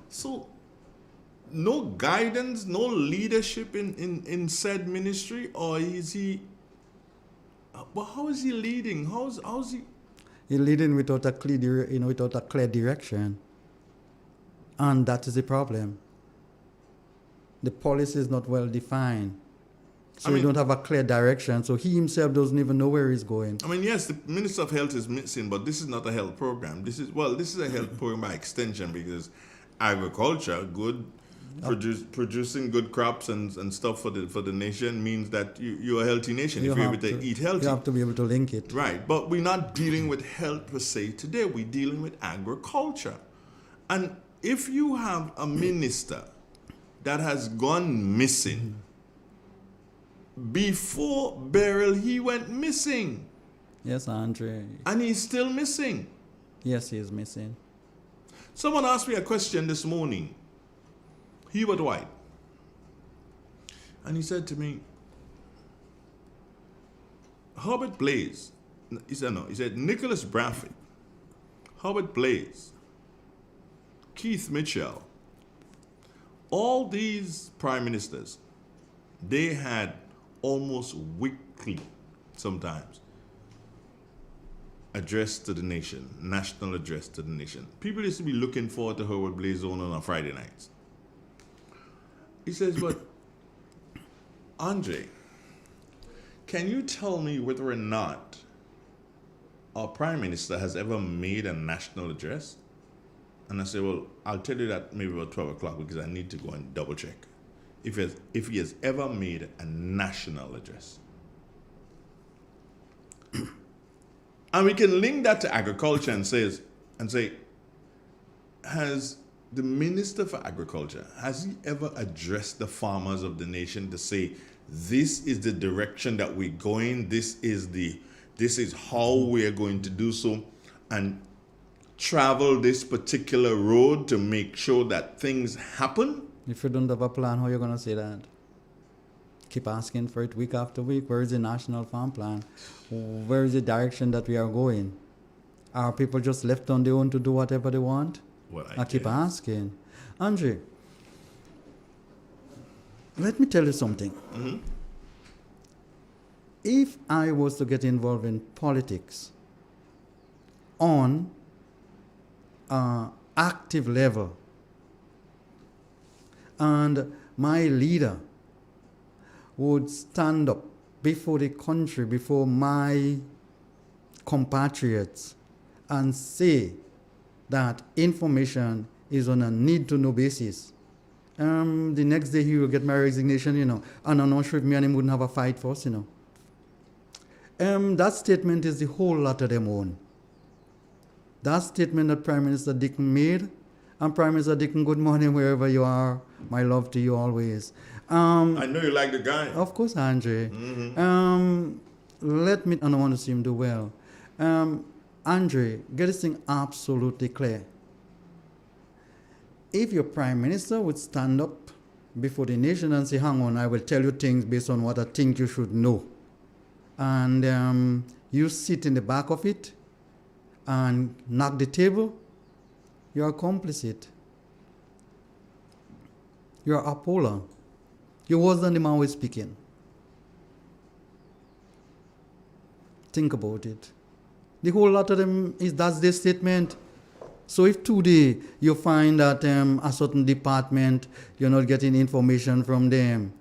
So, no guidance, no leadership in said ministry, or is he? But how is he leading? How's he? He's leading without a clear direction, and that is the problem. The policy is not well defined, so you don't have a clear direction. So he himself doesn't even know where he's going. I mean, yes, the Minister of Health is missing, but this is not a health program. This is a health program by extension, because agriculture, producing good crops and stuff for the nation means that you're a healthy nation if you're able to eat healthy. You have to be able to link it. Right, but we're not dealing with health per se today. We're dealing with agriculture. And if you have a minister that has gone missing, before burial he went missing. Yes, Andre. And he's still missing. Yes, he is missing. Someone asked me a question this morning. Hubert White. And he said to me, Herbert Blaze, he said Nicholas Bradford, Herbert Blaze, Keith Mitchell, all these prime ministers, they had almost weekly, sometimes, address to the nation, national address to the nation. People used to be looking forward to Herbert Blaze on a Friday nights. He says, but Andre, can you tell me whether or not our prime minister has ever made a national address? And I say, well, I'll tell you that maybe about 12 o'clock because I need to go and double check if he has ever made a national address. And we can link that to agriculture and say, has the Minister for Agriculture, has he ever addressed the farmers of the nation to say, this is the direction that we're going, this is how we're going to do so, and travel this particular road to make sure that things happen? If you don't have a plan, how are you going to say that? Keep asking for it week after week. Where is the national farm plan? Where is the direction that we are going? Are people just left on their own to do whatever they want? Well, I keep asking. Andre, let me tell you something. If I was to get involved in politics on an active level, and my leader would stand up before the country, before my compatriots, and say that information is on a need-to-know basis. The next day he will get my resignation, and I'm not sure if me and him wouldn't have a fight first, That statement is the whole lot of them own. That statement that Prime Minister Dickon made, and Prime Minister Dickon, good morning wherever you are. My love to you always. I know you like the guy. Of course, Andre. I don't want to see him do well. Andre, get this thing absolutely clear. If your Prime Minister would stand up before the nation and say, hang on, I will tell you things based on what I think you should know, and you sit in the back of it and knock the table, you're complicit. You're a polar. You're worse than the man who is speaking. Think about it. The whole lot of them that's their statement. So if today you find that a certain department, you're not getting information from them,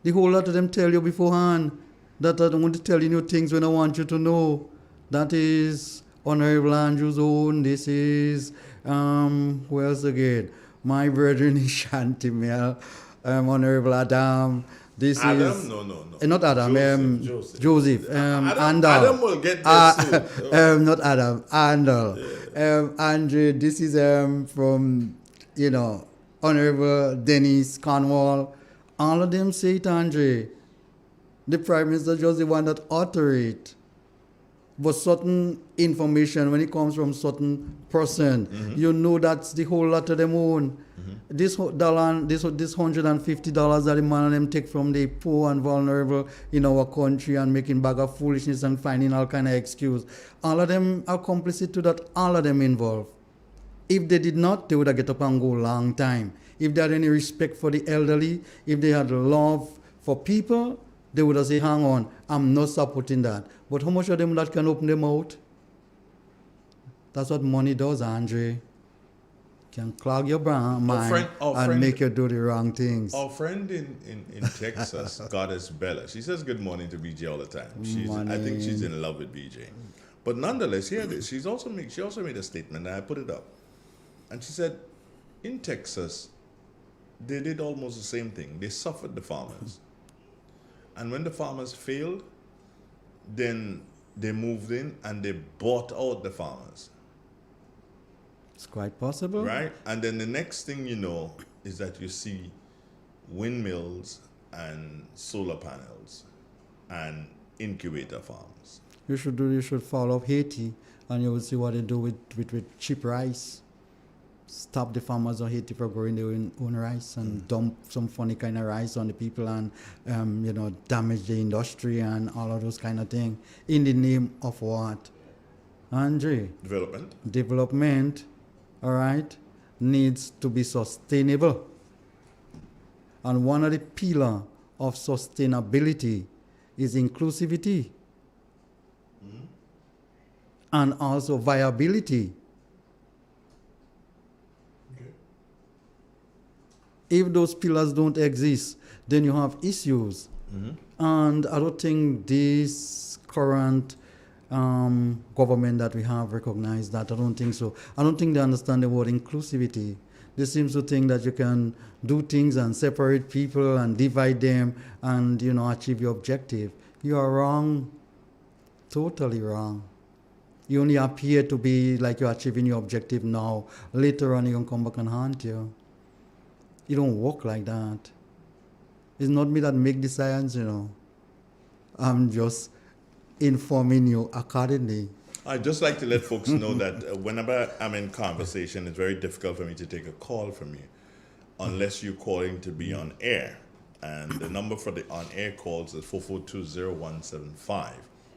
the whole lot of them tell you beforehand that I don't want to tell you things when I want you to know. That is Honorable Andrew's own. This is, who else again? My brethren in Shantimel, Honorable Adam. This Adam? is No. Not Adam. Joseph. Andal. Adam will get this soon. Not Adam. Andal. Andre. This is from Honorable Dennis Cornwall. All of them say it, Andre. The Prime Minister just the one that utter it. But certain information, when it comes from certain person, that's the whole lot of them own. This $150 that the man and them take from the poor and vulnerable in our country and making bag of foolishness and finding all kind of excuse. All of them are complicit to that. All of them involved. If they did not, they would have get up and go long time. If they had any respect for the elderly, if they had love for people, they would have said, hang on, I'm not supporting that. But how much of them that can open them out? That's what money does, Andre. Can clog your mind and make you do the wrong things. Our friend in Texas, Goddess Bella, she says good morning to BJ all the time. I think she's in love with BJ. But nonetheless, hear this. She also made a statement, and I put it up. And she said, in Texas, they did almost the same thing. They suffered the farmers. And when the farmers failed, then they moved in and they bought out the farmers. It's quite possible. Right? And then the next thing you know is that you see windmills and solar panels and incubator farms. You should follow Haiti, and you will see what they do with cheap rice. Stop the farmers of Haiti from growing their own rice and dump some funny kind of rice on the people and damage the industry and all of those kind of things. In the name of what? Andre? Development, all right, needs to be sustainable. And one of the pillars of sustainability is inclusivity. And also viability. If those pillars don't exist, then you have issues. And I don't think this current government that we have recognized that. I don't think so. I don't think they understand the word inclusivity. They seem to think that you can do things and separate people and divide them and, achieve your objective. You are wrong. Totally wrong. You only appear to be like you're achieving your objective now. Later on, you're going to come back and haunt you. You don't work like that. It's not me that make the science, I'm just informing you accordingly. I'd just like to let folks know that whenever I'm in conversation, it's very difficult for me to take a call from you unless you're calling to be on air. And the number for the on-air calls is 4420175.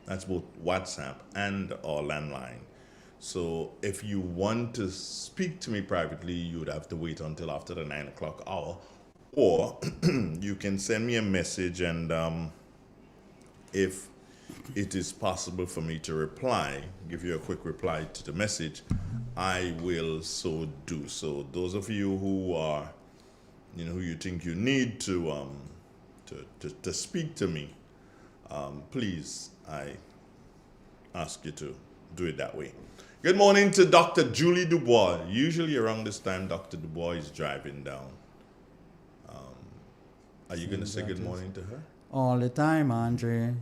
That's both WhatsApp and our landline. So if you want to speak to me privately, you would have to wait until after the 9 o'clock hour, or you can send me a message, and if it is possible for me to reply, give you a quick reply to the message, I will so do. So those of you who are, who you think you need to speak to me, please, I ask you to do it that way. Good morning to Dr. Julie Dubois. Usually around this time, Dr. Dubois is driving down. Are you going to say good morning to her? All the time, Andre.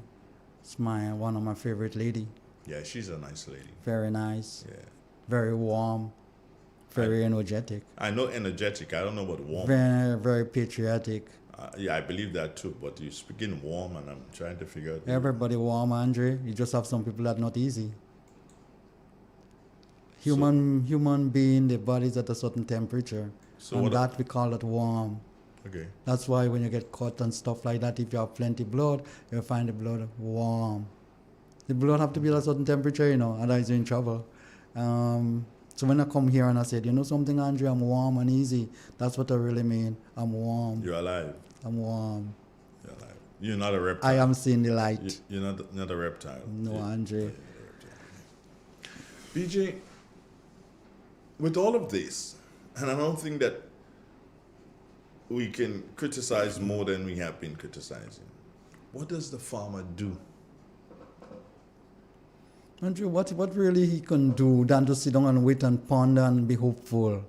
It's one of my favorite lady. Yeah, she's a nice lady. Very nice. Yeah. Very warm. Very energetic. I know energetic. I don't know what warm. Very, very patriotic. Yeah, I believe that too. But you're speaking warm, and I'm trying to figure out. Everybody warm, Andre. You just have some people that not easy. Human being, the body's at a certain temperature. So and that we call it warm. Okay. That's why when you get cut and stuff like that, if you have plenty blood, you'll find the blood warm. The blood have to be at a certain temperature, otherwise you're in trouble. So when I come here and I said, something, Andre, I'm warm and easy, that's what I really mean. I'm warm. You're alive. I'm warm. You're alive. You're not a reptile. I am seeing the light. You're not a reptile. No, Andre. BJ, with all of this, and I don't think that we can criticize more than we have been criticizing, what does the farmer do? Andrew, what really he can do than to sit down and wait and ponder and be hopeful?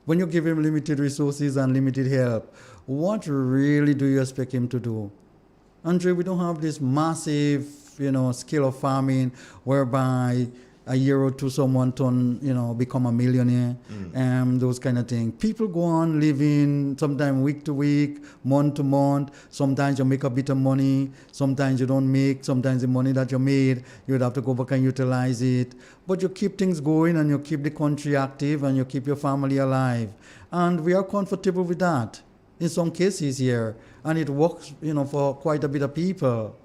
When you give him limited resources and limited help, what really do you expect him to do? Andrew, we don't have this massive, scale of farming whereby a year or two someone become a millionaire, those kind of things. People go on living sometimes week to week, month to month. Sometimes you make a bit of money, sometimes you don't make. Sometimes the money that you made, you would have to go back and utilize it. But you keep things going, and you keep the country active, and you keep your family alive. And we are comfortable with that in some cases here, and it works, for quite a bit of people.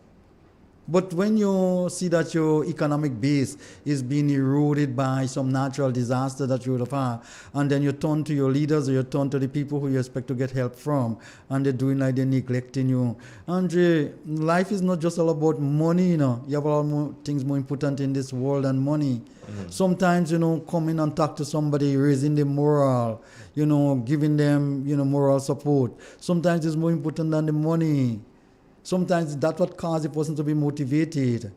But when you see that your economic base is being eroded by some natural disaster that you would have had, and then you turn to your leaders or you turn to the people who you expect to get help from, and they're doing like they're neglecting you. Andre, life is not just all about money, You have a lot more things more important in this world than money. Sometimes, coming and talk to somebody, raising the morale, giving them, moral support. Sometimes it's more important than the money. Sometimes that's what causes a person to be motivated.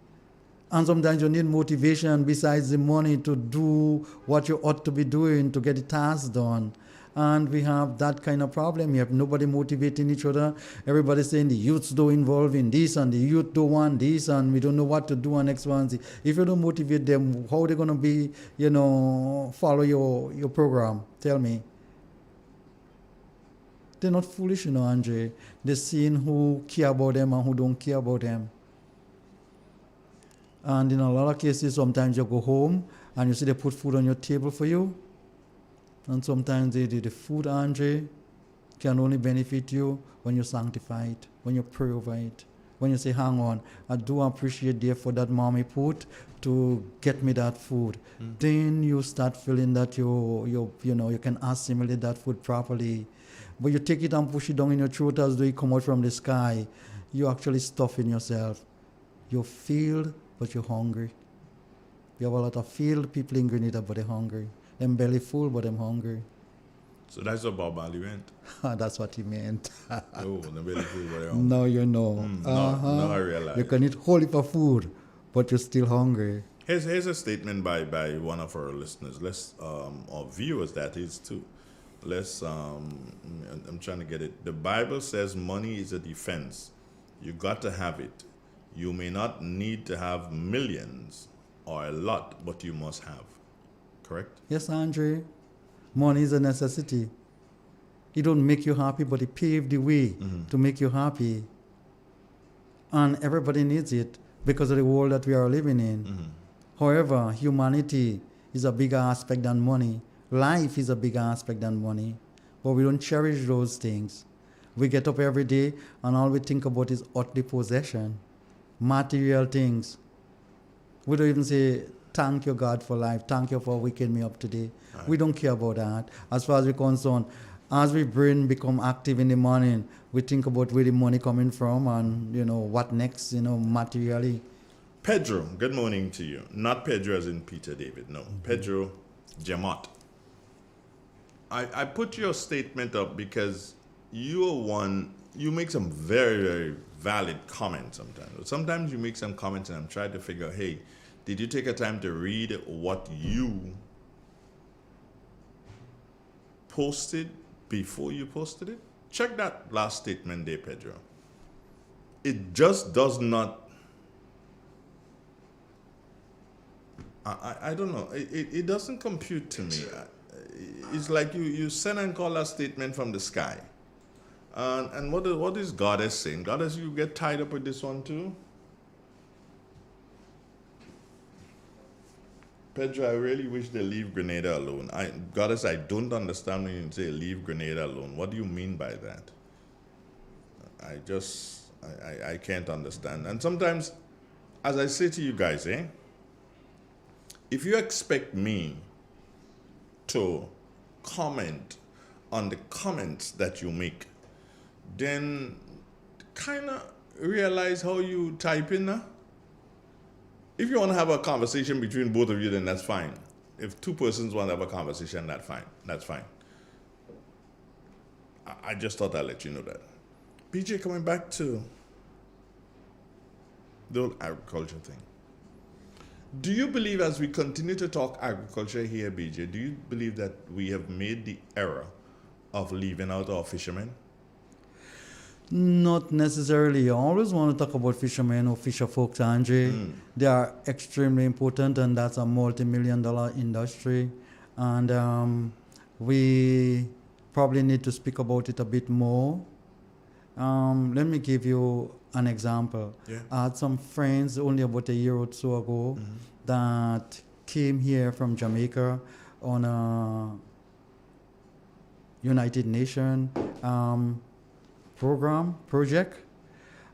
And sometimes you need motivation besides the money to do what you ought to be doing to get the task done. And we have that kind of problem. You have nobody motivating each other. Everybody saying the youths don't involve in this, and the youth don't want this, and we don't know what to do on X, Y, and Z. If you don't motivate them, how are they going to be, follow your program? Tell me. They're not foolish, Andre. They're seeing who care about them and who don't care about them. And in a lot of cases, sometimes you go home and you see they put food on your table for you. And sometimes the food, Andre, can only benefit you when you sanctify it, when you pray over it, when you say, hang on, I do appreciate the effort that mommy put to get me that food. Then you start feeling that you can assimilate that food properly. But you take it and push it down in your throat as though it come out from the sky. You're actually stuffing yourself. You're filled, but you're hungry. You have a lot of filled people in Grenada, but they're hungry. They're belly full, but they're hungry. So that's what Bob Marley meant? That's what he meant. Oh, the belly full, but they're hungry. No, No, I realize. You can eat whole heap of food, but you're still hungry. Here's a statement by one of our listeners, or viewers that is too. I'm trying to get it. The Bible says money is a defense. You got to have it. You may not need to have millions or a lot, but you must have. Correct? Yes, Andre. Money is a necessity. It don't make you happy, but it paved the way to make you happy. And everybody needs it because of the world that we are living in. However, humanity is a bigger aspect than money. Life is a bigger aspect than money, but we don't cherish those things. We get up every day and all we think about is earthly possession, material things. We don't even say thank you, God, for life. Thank you for waking me up today. We don't care about that. As far as we're concerned, as we brain become active in the morning, we think about where the money coming from and, what next, materially. Pedro, good morning to you. Not Pedro as in Peter David, no. Pedro Jamot. I put your statement up because you make some very, very valid comments sometimes. Sometimes you make some comments and I'm trying to figure out, hey, did you take a time to read what you posted before you posted it? Check that last statement there, Pedro. It just does not, I don't know, it doesn't compute to me. It's like you send and call that statement from the sky. And what is Goddess saying? Goddess, you get tied up with this one too? Pedro, I really wish they leave Grenada alone. Goddess, I don't understand when you say leave Grenada alone. What do you mean by that? I can't understand. And sometimes, as I say to you guys, if you expect me to comment on the comments that you make, then kind of realize how you type in now. If you want to have a conversation between both of you, then that's fine. If two persons want to have a conversation, that's fine. That's fine. I just thought I'd let you know that. BJ, coming back to the whole agriculture thing. Do you believe, as we continue to talk agriculture here, BJ, do you believe that we have made the error of leaving out our fishermen? Not necessarily. I always want to talk about fishermen or fisher folks, Andre. They are extremely important, and that's a multi-million-dollar industry. And we probably need to speak about it a bit more. Let me give you an example. Yeah. I had some friends only about a year or so ago that came here from Jamaica on a United Nations project,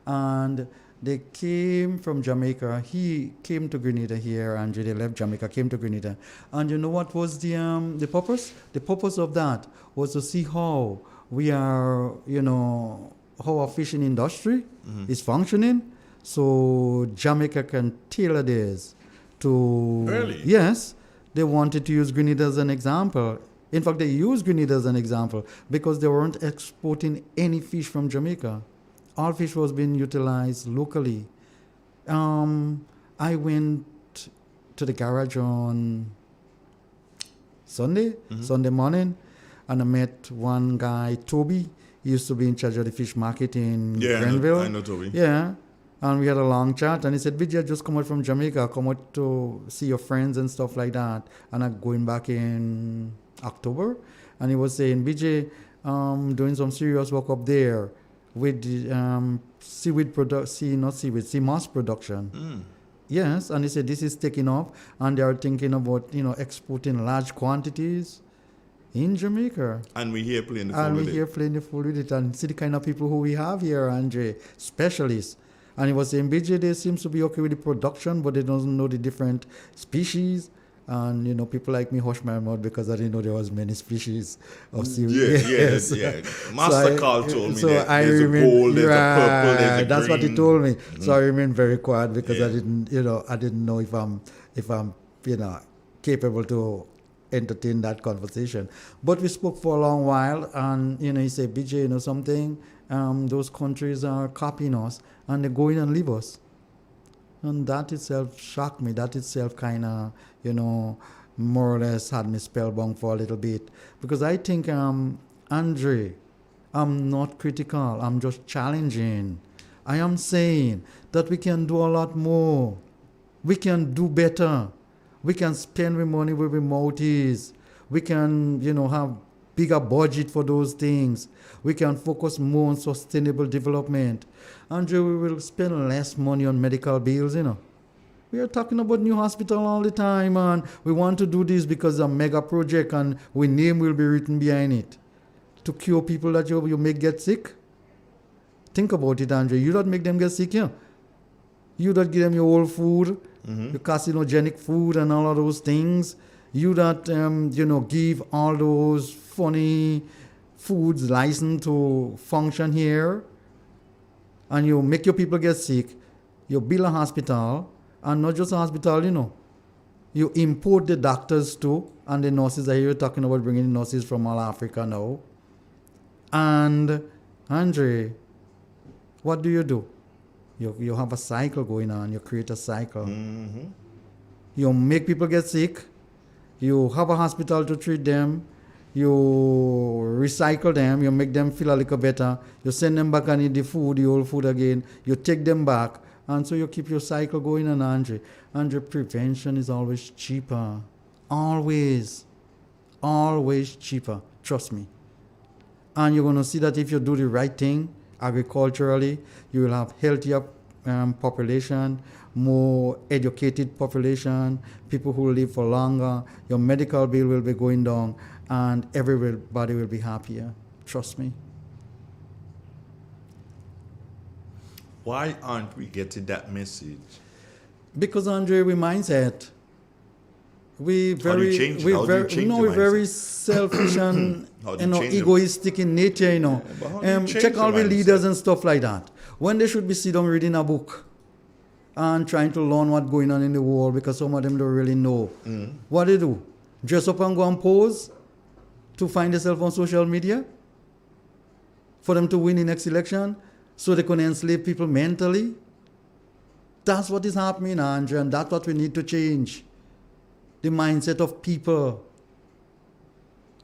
and they came from Jamaica. He came to Grenada here, and they left Jamaica, came to Grenada. And you know what was the purpose? The purpose of that was to see how we are, how our fishing industry is functioning, so Jamaica can tailor this to... Really? Yes, they wanted to use Grenada as an example. In fact, they used Grenada as an example because they weren't exporting any fish from Jamaica. All fish was being utilized locally. I went to the garage on Sunday morning, and I met one guy, Toby. He used to be in charge of the fish market in Grenville. I know Toby. Yeah. And we had a long chat, and he said, Vijay, I just come out from Jamaica, come out to see your friends and stuff like that. And I'm going back in October. And he was saying, BJ, doing some serious work up there with sea moss production. Yes, and he said this is taking off, and they are thinking about exporting large quantities in Jamaica. And we're here playing the fool with it. And see the kind of people who we have here, Andre, specialists. And he was saying, BJ, they seems to be okay with the production, but they don't know the different species. And, people like me hush my mouth because I didn't know there was many species of seaweed. Yeah. Master Carl told me that there's a gold, there's a purple, there's a green. That's what he told me. So I remained very quiet because I didn't know if I'm capable to entertain that conversation. But we spoke for a long while, and, he said, BJ, something, those countries are copying us, and they go in and leave us. And that itself shocked me. That itself kind of, more or less had me spellbound for a little bit. Because I think, Andre, I'm not critical. I'm just challenging. I am saying that we can do a lot more. We can do better. We can spend the money where the mouth is. We can, have bigger budget for those things. We can focus more on sustainable development. Andre, we will spend less money on medical bills, We are talking about new hospital all the time, and we want to do this because it's a mega project and our name will be written behind it. To cure people that you make get sick. Think about it, Andre. You don't make them get sick, You don't give them your old food. your carcinogenic food and all of those things. You that, give all those funny foods license to function here, and you make your people get sick, you build a hospital, and not just a hospital, you import the doctors too, and the nurses. I hear you talking about bringing nurses from all Africa now. And, Andre, what do? You have a cycle going on. You create a cycle. You make people get sick. You have a hospital to treat them. You recycle them. You make them feel a little better. You send them back and eat the old food again. You take them back. And so you keep your cycle going on, Andre. Andre, prevention is always cheaper. Always. Always cheaper. Trust me. And you're going to see that if you do the right thing agriculturally, you will have healthier population, more educated population, people who live for longer. Your medical bill will be going down, and everybody will be happier. Trust me. Why aren't we getting that message? Because, Andre, we mindset. We're very selfish and egoistic in nature. Check all the leaders and stuff like that. When they should be sitting down reading a book and trying to learn what's going on in the world, because some of them don't really know. What they do? Dress up and go and pose to find themselves on social media for them to win the next election so they can enslave people mentally. That's what is happening, Andre, and that's what we need to change. The mindset of people.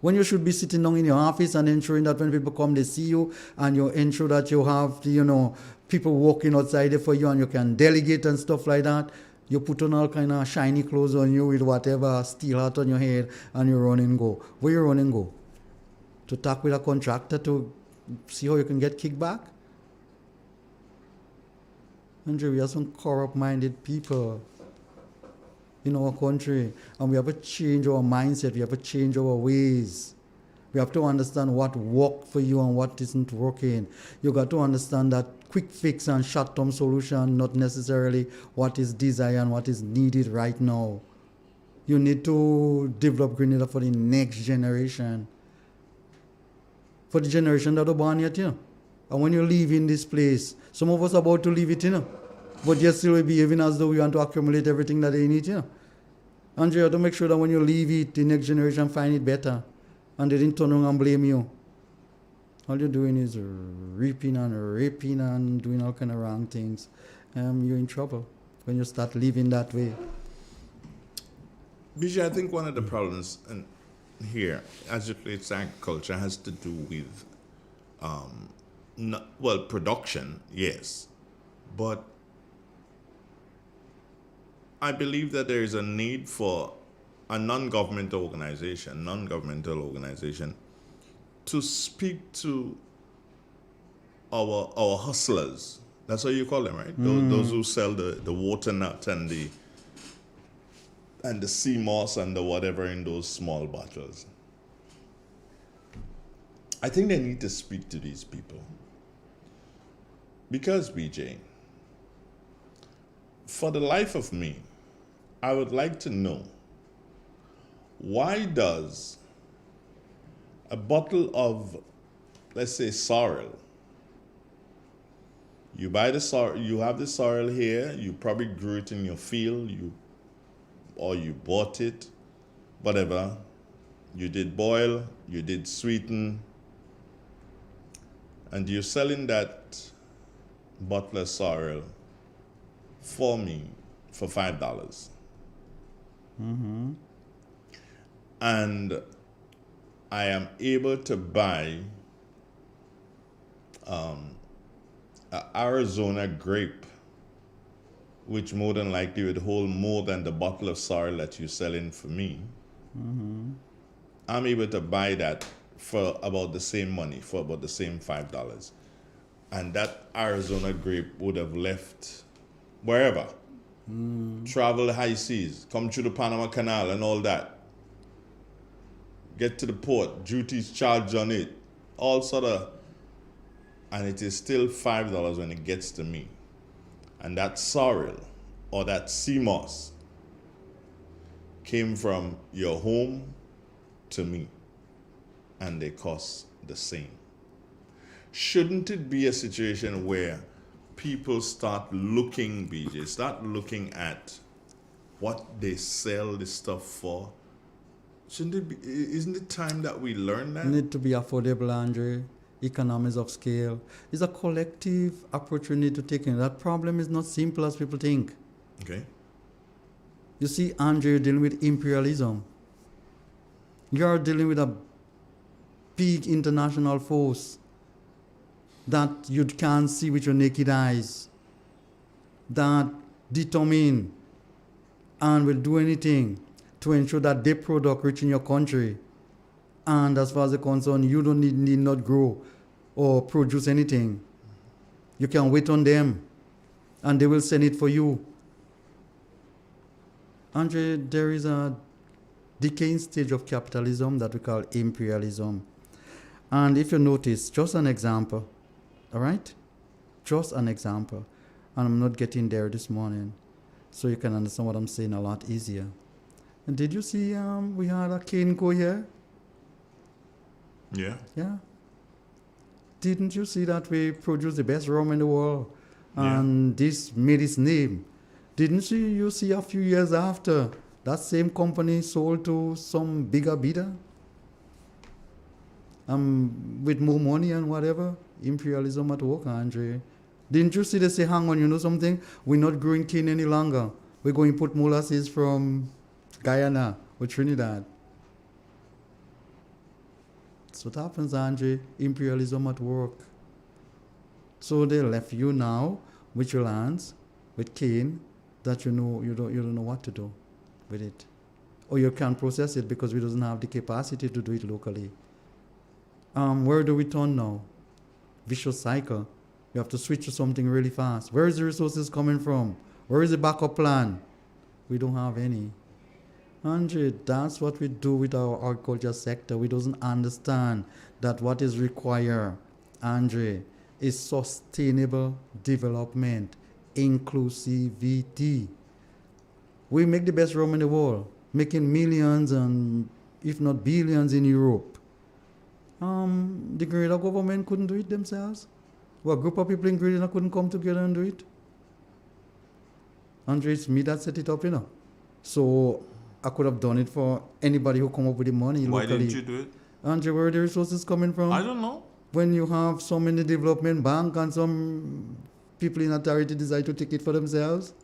When you should be sitting down in your office and ensuring that when people come, they see you, and you ensure that you have people walking outside there for you, and you can delegate and stuff like that. You put on all kind of shiny clothes on you with whatever steel hat on your head, and you run and go. Where you run and go? To talk with a contractor to see how you can get kickback? Andre, we are some corrupt-minded people in our country, and we have to change our mindset. We have to change our ways. We have to understand what worked for you and what isn't working. You got to understand that quick fix and short-term solution, not necessarily what is desired and what is needed right now. You need to develop Grenada for the next generation, for the generation that are born yet, And when you leave in this place, some of us are about to leave it, but yet still we're behaving as though we want to accumulate everything that they need, And you have to make sure that when you leave it, the next generation find it better, and they didn't turn around and blame you. All you're doing is reaping and raping and doing all kind of wrong things. You're in trouble when you start living that way. Bijay, I think one of the problems here, as it relates to agriculture, has to do with, production, yes, but I believe that there is a need for a non-governmental organization to speak to our hustlers. That's what you call them, right? Those who sell the water nut and the sea moss and the whatever in those small bottles. I think they need to speak to these people. Because, BJ, for the life of me, I would like to know, why does a bottle of, let's say, sorrel, you buy the sorrel, you have the sorrel here, you probably grew it in your field, or you bought it, whatever, you did boil, you did sweeten, and you're selling that bottle of sorrel for me for $5. And I am able to buy an Arizona grape, which more than likely would hold more than the bottle of sorrel that you're selling for me. I'm able to buy that for about the same money, for about the same $5. And that Arizona grape would have left wherever. Travel high seas, come through the Panama Canal and all that. Get to the port, duties charged on it, all sort of, and it is still $5 when it gets to me. And that sorrel or that CMOS came from your home to me, and they cost the same. Shouldn't it be a situation where people start looking, BJ, start looking at what they sell this stuff for? Shouldn't it be, isn't it time that we learn that? Need to be affordable, Andre. Economies of scale. It's a collective approach we need to take in. That problem is not simple as people think. Okay. You see, Andre, you're dealing with imperialism. You're dealing with a big international force that you can't see with your naked eyes, that determine and will do anything to ensure that their product reach in your country. And as far as they're concerned, you don't need not grow or produce anything. You can wait on them and they will send it for you. Andre, there is a decaying stage of capitalism that we call imperialism. And if you notice, just an example, all right? Just an example. And I'm not getting there this morning, so you can understand what I'm saying a lot easier. And did you see we had a cane go here? Yeah. Yeah. Didn't you see that we produced the best rum in the world? And this made its name. Didn't you see a few years after, that same company sold to some bigger bidder? With more money and whatever. Imperialism at work, Andre. Didn't you see they say, hang on, you know something? We're not growing cane any longer. We're going to put molasses from Guyana or Trinidad. That's what happens, Andre. Imperialism at work. So they left you now with your lands, with cane, that you don't know what to do with it. Or you can't process it because we doesn't have the capacity to do it locally. Where do we turn now? Vicious cycle. You have to switch to something really fast. Where is the resources coming from? Where is the backup plan? We don't have any. Andre, that's what we do with our agriculture sector. We doesn't understand that what is required, Andre, is sustainable development, inclusivity. We make the best rum in the world, making millions and if not billions in Europe. The Grenada government couldn't do it themselves. Well, a group of people in Grenada couldn't come together and do it. Andre, it's me that set it up, you know. So I could have done it for anybody who come up with the money Why locally. didn't you do it? Andre, where are the resources coming from? I don't know. When you have so many development bank and some people in authority decide to take it for themselves,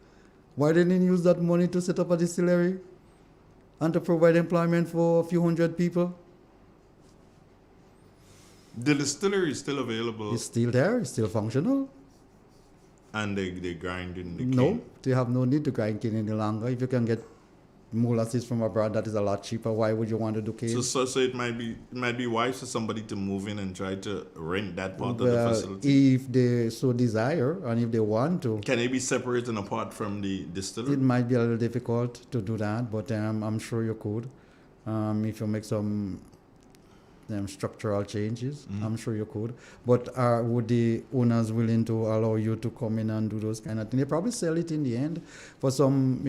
why didn't you use that money to set up a distillery and to provide employment for a few hundred people? The distillery is still available. It's still there. It's still functional. And they grind in the cane. No, they have no need to grind cane any longer. If you can get molasses from abroad, that is a lot cheaper. Why would you want to do cane? So it might be wise for somebody to move in and try to rent that part of the facility. If they so desire and if they want to. Can they be separated and apart from the distillery? It might be a little difficult to do that, but I'm sure you could. If you make some structural changes, I'm sure you could. But would the owners willing to allow you to come in and do those kind of things? They probably sell it in the end for some,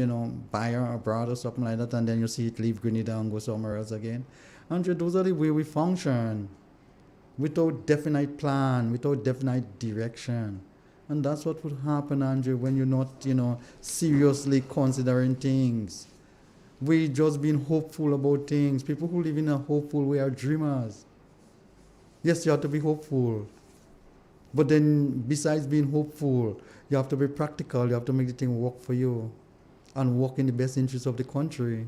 buyer abroad or something like that, and then you see it leave Grenada and go somewhere else again. And those are the way we function, without definite plan, without definite direction. And that's what would happen, Andrew, when you're not, seriously considering things. We just being hopeful about things. People who live in a hopeful way are dreamers. Yes, you have to be hopeful. But then besides being hopeful, you have to be practical. You have to make the thing work for you and work in the best interest of the country.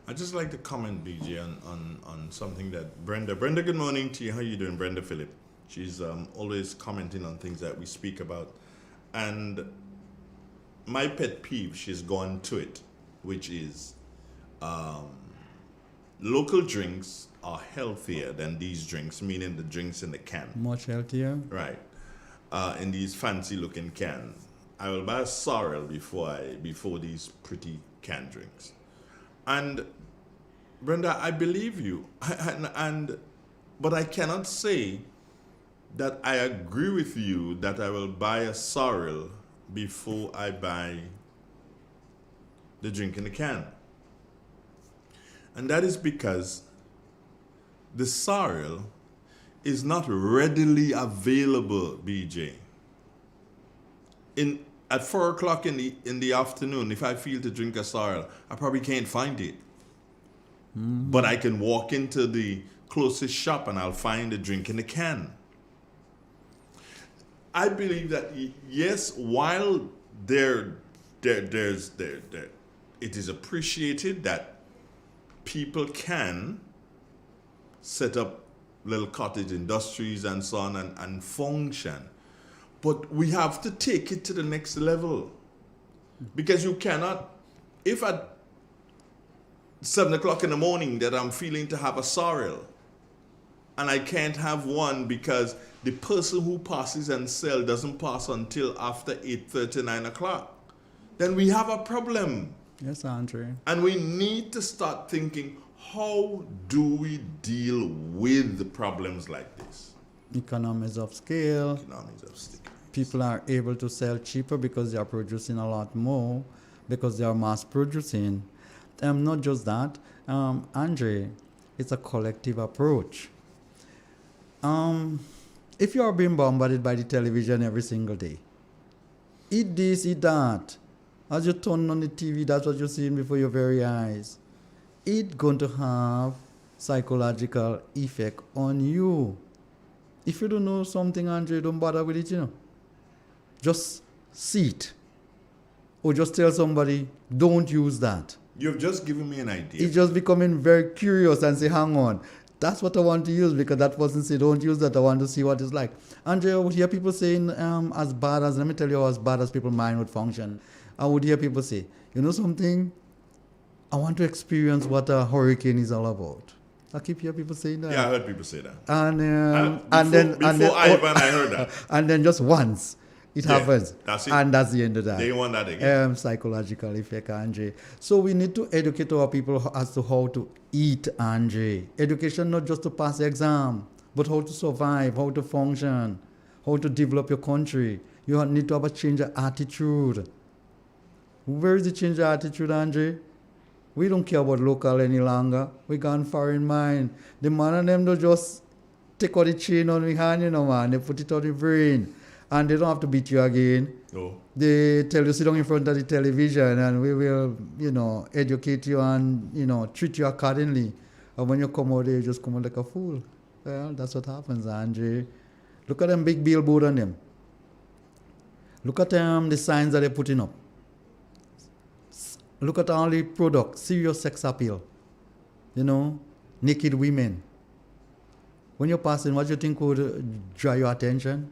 I'd just like to comment, BJ, on something that Brenda, good morning to you. How you doing, Brenda Phillip? She's always commenting on things that we speak about. And my pet peeve, she's gone to it, which is local drinks are healthier than these drinks, meaning the drinks in the can. Much healthier. Right. In these fancy looking cans. I will buy a sorrel before these pretty canned drinks. And Brenda, I believe you. But I cannot say that I agree with you that I will buy a sorrel before I buy the drink in the can. And that is because the sorrel is not readily available, BJ. At 4 o'clock in the afternoon, if I feel to drink a sorrel, I probably can't find it. But I can walk into the closest shop and I'll find a drink in a can. I believe that yes, while it is appreciated that people can set up little cottage industries and so on and function, but we have to take it to the next level. Because you cannot, if at 7 o'clock in the morning that I'm feeling to have a sorrel, and I can't have one because the person who passes and sells doesn't pass until after 8:30, 9 o'clock, then we have a problem. Yes, Andre. And we need to start thinking, how do we deal with problems like this? Economies of scale. Economies of scale. People are able to sell cheaper because they are producing a lot more, because they are mass producing. Not just that, Andre, it's a collective approach. If you are being bombarded by the television every single day, eat this, eat that. As you turn on the TV, that's what you're seeing before your very eyes. It's going to have psychological effect on you. If you don't know something, Andre, don't bother with it, Just see it. Or just tell somebody, don't use that. You've just given me an idea. It's just becoming very curious and say, hang on, that's what I want to use, because that person say, don't use that, I want to see what it's like. Andre, I would hear people saying, let me tell you as bad as people's mind would function. I would hear people say, you know something? I want to experience what a hurricane is all about. I keep hearing people saying that. Yeah, I heard people say that. Before Ivan, I heard that. And then just once. It happens. That's it. And that's the end of that. They want that again. Psychological effect, Andre. So we need to educate our people as to how to eat, Andre. Education not just to pass the exam, but how to survive, how to function, how to develop your country. You need to have a change of attitude. Where is the change of attitude, Andre? We don't care about local any longer. We gone foreign mind. The man and them don't just take out the chain on the hand, man. They put it on the brain. And they don't have to beat you again. No. They tell you sit down in front of the television and we will, educate you and, treat you accordingly. And when you come out there, you just come out like a fool. Well, that's what happens, Andre. Look at them big billboard on them. Look at the signs that they're putting up. Look at all the products, serious sex appeal. Naked women. When you're passing, what do you think would draw your attention?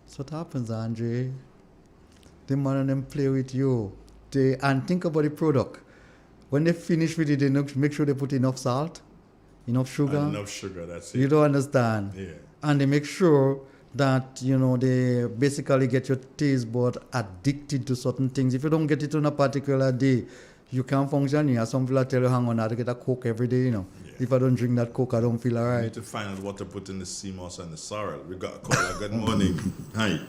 That's what happens, Andre. The man and them play with you. And think about the product. When they finish with it, they make sure they put enough salt, enough sugar. And enough sugar, that's it. You don't understand. Yeah. And they make sure that, they basically get your taste bud addicted to certain things. If you don't get it on a particular day, you can't function. Some people tell you, hang on, I have to get a Coke every day, Yeah. If I don't drink that Coke, I don't feel all right. We need to find out what to put in the sea moss and the sorrel. We got a caller. Good morning. Hi.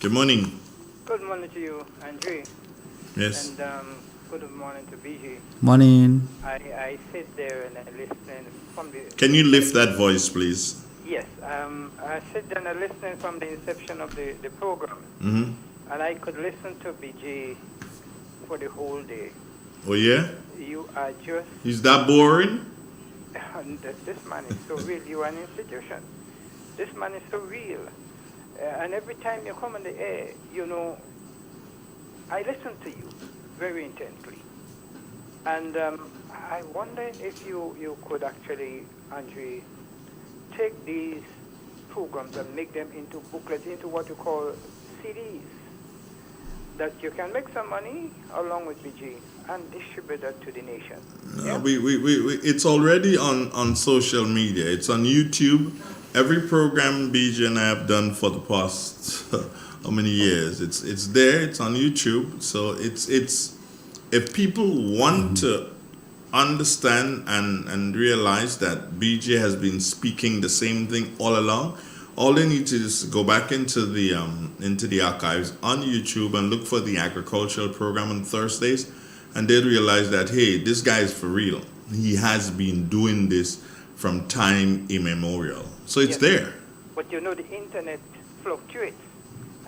Good morning. Good morning to you, Andre. Yes. And good morning to BG. Morning. I sit there and I listen from the... Can you lift that voice, please? Yes. I sit there and I listen from the inception of the program. Mm-hmm. And I could listen to BG for the whole day. Oh, yeah? You are just... Is that boring? This man is so real. You are an institution. This man is so real. And every time you come on the air, I listen to you very intently. And I wonder if you could actually, Andre, take these programs and make them into booklets, into what you call CDs, that you can make some money along with BG and distribute that to the nation. Yeah? It's already on social media. It's on YouTube. Every program BG and I have done for the past how many years? It's there. It's on YouTube. So it's if people want to understand and realize that BJ has been speaking the same thing all along, all they need to do is go back into the archives on YouTube and look for the agricultural program on Thursdays, and they'll realize that, hey, this guy is for real. He has been doing this from time immemorial. So it's there. But you know, the internet fluctuates,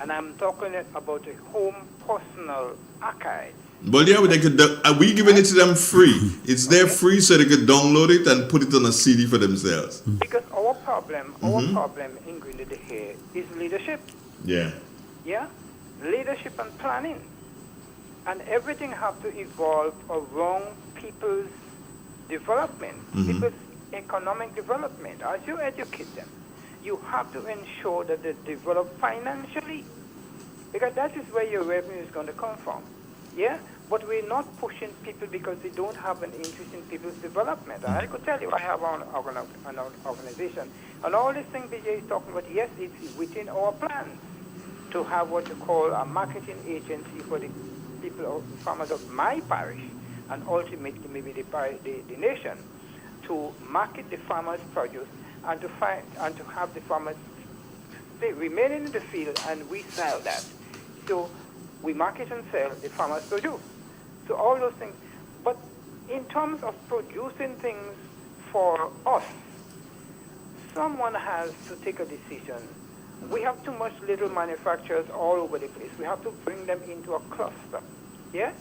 and I'm talking about a home personal archive. But yeah, they could. We giving it to them free. It's there free, so they could download it and put it on a CD for themselves. Because our problem in Grenada here is leadership. Yeah. Yeah, leadership and planning, and everything have to evolve around people's development, people's economic development. As you educate them, you have to ensure that they develop financially, because that is where your revenue is going to come from. Yeah, but we're not pushing people because they don't have an interest in people's development. And I could tell you, I have an organization, and all this thing BJ is talking about, yes, it's within our plans to have what you call a marketing agency for the people, farmers of my parish, and ultimately maybe the nation, to market the farmers' produce and to have the farmers remain in the field and we sell that. So we market and sell the farmers' produce. So all those things. But in terms of producing things for us, someone has to take a decision. We have too much little manufacturers all over the place. We have to bring them into a cluster. Yeah?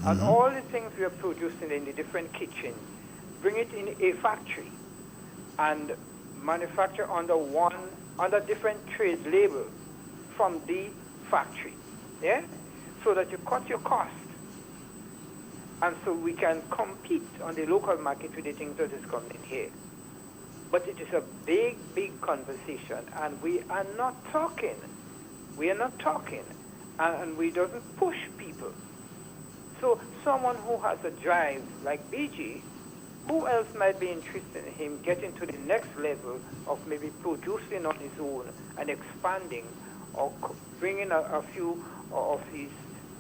And all the things we are producing in the different kitchens, bring it in a factory and manufacture under different trade labels from the factory. Yeah? So that you cut your cost. And so we can compete on the local market with the things that is coming in here. But it is a big, big conversation, and we are not talking. We are not talking, and we doesn't push people. So someone who has a drive like BG, who else might be interested in him getting to the next level of maybe producing on his own and expanding, or bringing a few of these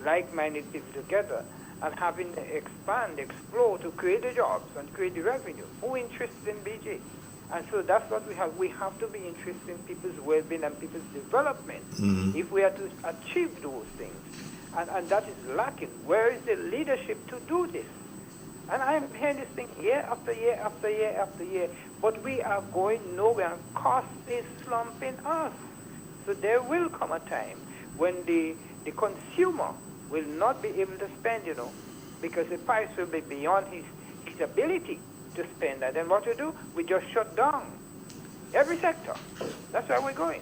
like-minded people together and having them expand, explore to create the jobs and create the revenue. Who interested in BG? And so that's what we have. We have to be interested in people's well-being and people's development if we are to achieve those things. And that is lacking. Where is the leadership to do this? And I'm hearing this thing year after year after year after year, but we are going nowhere, and cost is slumping us. So there will come a time when the consumer will not be able to spend, because the price will be beyond his ability to spend. And then what we do? We just shut down every sector. That's where we're going.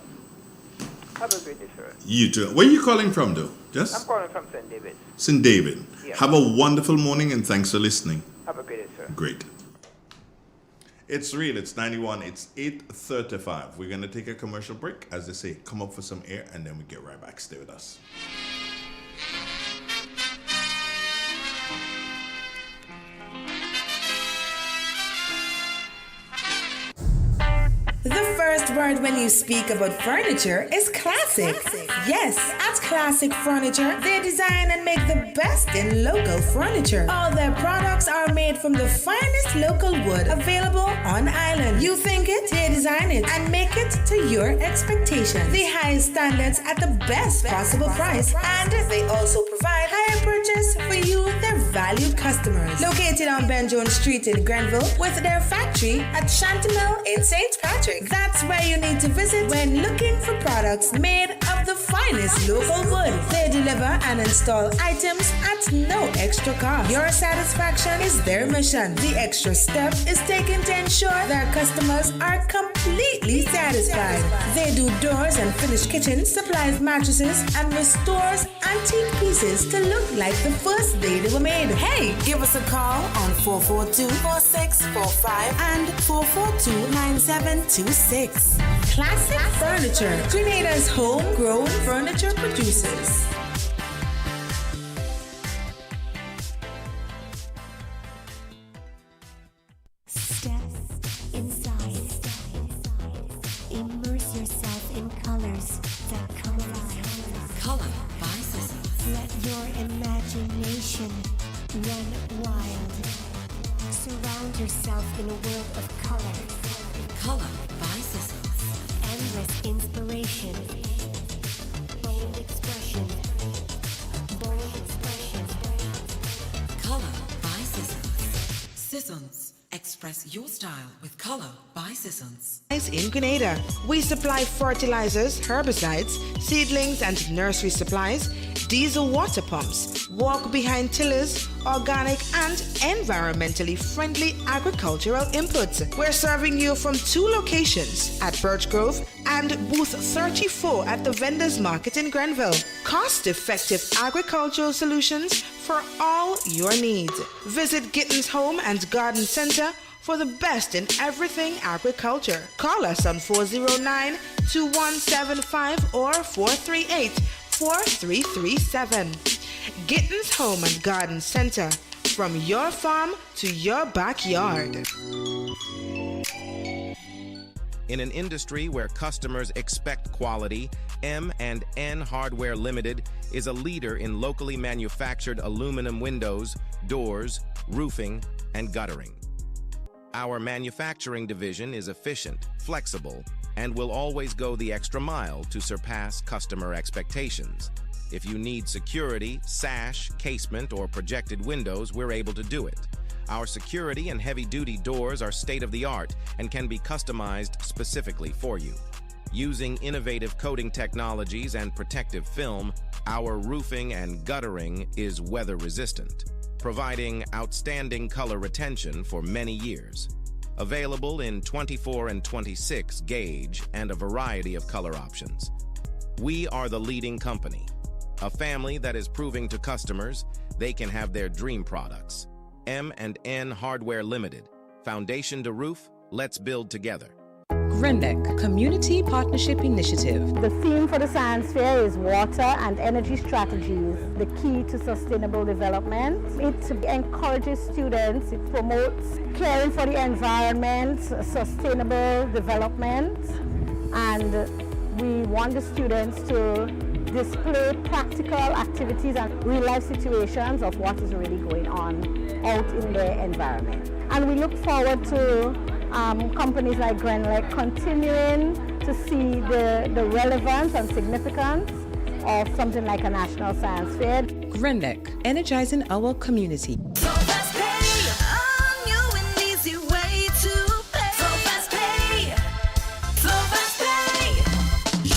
Have a great day, sir. You too. Where are you calling from, though? Just? I'm calling from St. David. St. David. Yeah. Have a wonderful morning, and thanks for listening. Have a great day, sir. Great. It's real. It's 91. It's 8:35. We're going to take a commercial break. As they say, come up for some air, and then we get right back. Stay with us. The first word when you speak about furniture is classic. Yes, at Classic Furniture, they design and make the best in local furniture. All their products are made from the finest local wood available on island. You think it, they design it and make it to your expectations. The highest standards at the best possible price, and they also provide higher purchase for you, their valued customers. Located on Ben Jones Street in Grenville, with their factory at Chantimel in St. Patrick. That's where you need to visit when looking for products made of the finest local wood. They deliver and install items at no extra cost. Your satisfaction is their mission. The extra step is taken to ensure their customers are completely satisfied. They do doors and finished kitchens, supplies mattresses, and restores antique pieces to look like the first day they were made. Hey, give us a call on 442-4645 and 442-9726. Classic Furniture, Grenada's homegrown furniture producers. Step inside. Immerse yourself in colors that come alive. Color by Sissons. Let your imagination run wild. Surround yourself in a world of color. Color by Sissons. And express inspiration. Bold expression. Bold expression. Color by Sissons. Sissons. Express your style with Color by Sissons. In Grenada, we supply fertilizers, herbicides, seedlings and nursery supplies, diesel water pumps, walk behind tillers, organic and environmentally friendly agricultural inputs. We're serving you from 2 locations at Birch Grove and booth 34 at the Vendors Market in Grenville. Cost-effective agricultural solutions for all your needs. Visit Gittins Home and Garden Center for the best in everything agriculture. Call us on 409-2175 or 438-4337. Gittins Home and Garden Center, from your farm to your backyard. In an industry where customers expect quality, M&N Hardware Limited is a leader in locally manufactured aluminum windows, doors, roofing, and guttering. Our manufacturing division is efficient, flexible, and will always go the extra mile to surpass customer expectations. If you need security, sash, casement, or projected windows, we're able to do it. Our security and heavy-duty doors are state-of-the-art and can be customized specifically for you. Using innovative coating technologies and protective film, our roofing and guttering is weather-resistant, providing outstanding color retention for many years. Available in 24 and 26 gauge and a variety of color options. We are the leading company, a family that is proving to customers they can have their dream products. M&N Hardware Limited. Foundation to roof, let's build together. Grenvec Community Partnership Initiative. The theme for the science fair is water and energy strategies, the key to sustainable development. It encourages students, it promotes caring for the environment, sustainable development, and we want the students to display practical activities and real-life situations of what is really going on out in their environment. And we look forward to companies like Grenvec continuing to see the relevance and significance of something like a national science fair. Grenvec, energizing our community.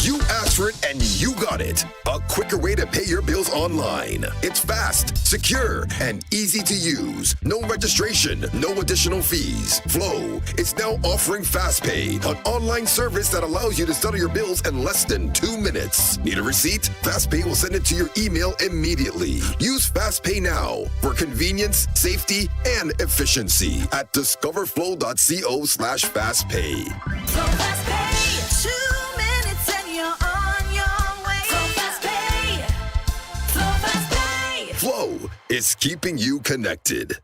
You asked for it and you got it. A quicker way to pay your bills online. It's fast, secure, and easy to use. No registration, no additional fees. Flow is now offering FastPay, an online service that allows you to settle your bills in less than 2 minutes. Need a receipt? FastPay will send it to your email immediately. Use FastPay now for convenience, safety, and efficiency at discoverflow.co/fastpay. So FastPay, 2 minutes and you're on your way. So FastPay, so FastPay. Flow is keeping you connected.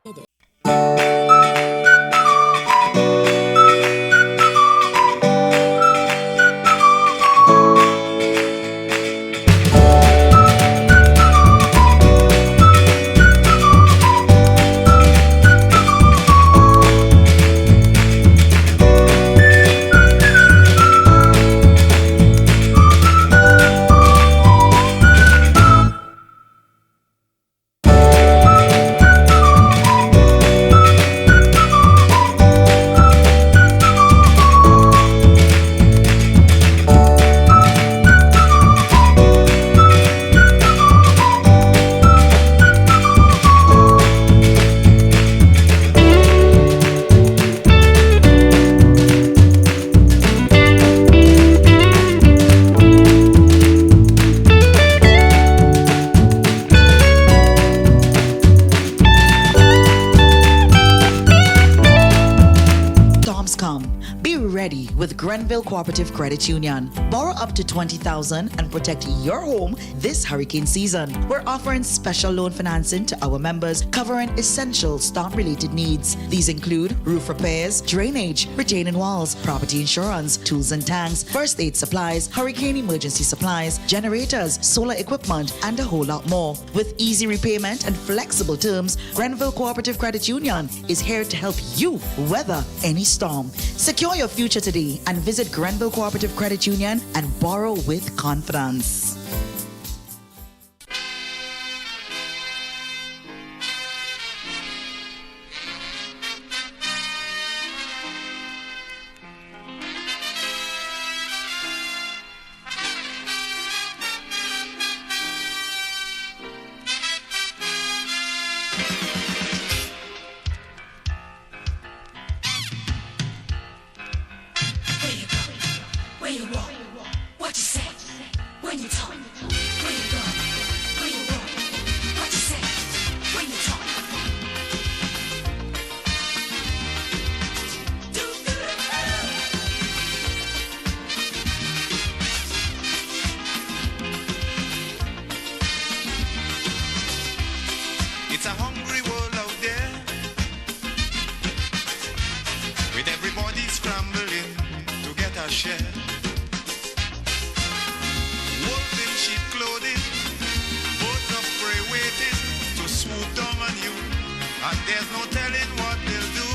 with Grenville Cooperative Credit Union. Borrow up to $20,000 and protect your home this hurricane season. We're offering special loan financing to our members, covering essential storm-related needs. These include roof repairs, drainage, retaining walls, property insurance, tools and tanks, first aid supplies, hurricane emergency supplies, generators, solar equipment, and a whole lot more. With easy repayment and flexible terms, Grenville Cooperative Credit Union is here to help you weather any storm. Secure your future today and visit Grenville Cooperative Credit Union and borrow with confidence. Where you walk, what you say, when you talk, where you go, where you walk, what you say, when you talk. It's a hungry world out there, with everybody scrambling to get a share. Wolves in sheep clothing, birds of prey waiting to swoop down on you, and there's no telling what they'll do.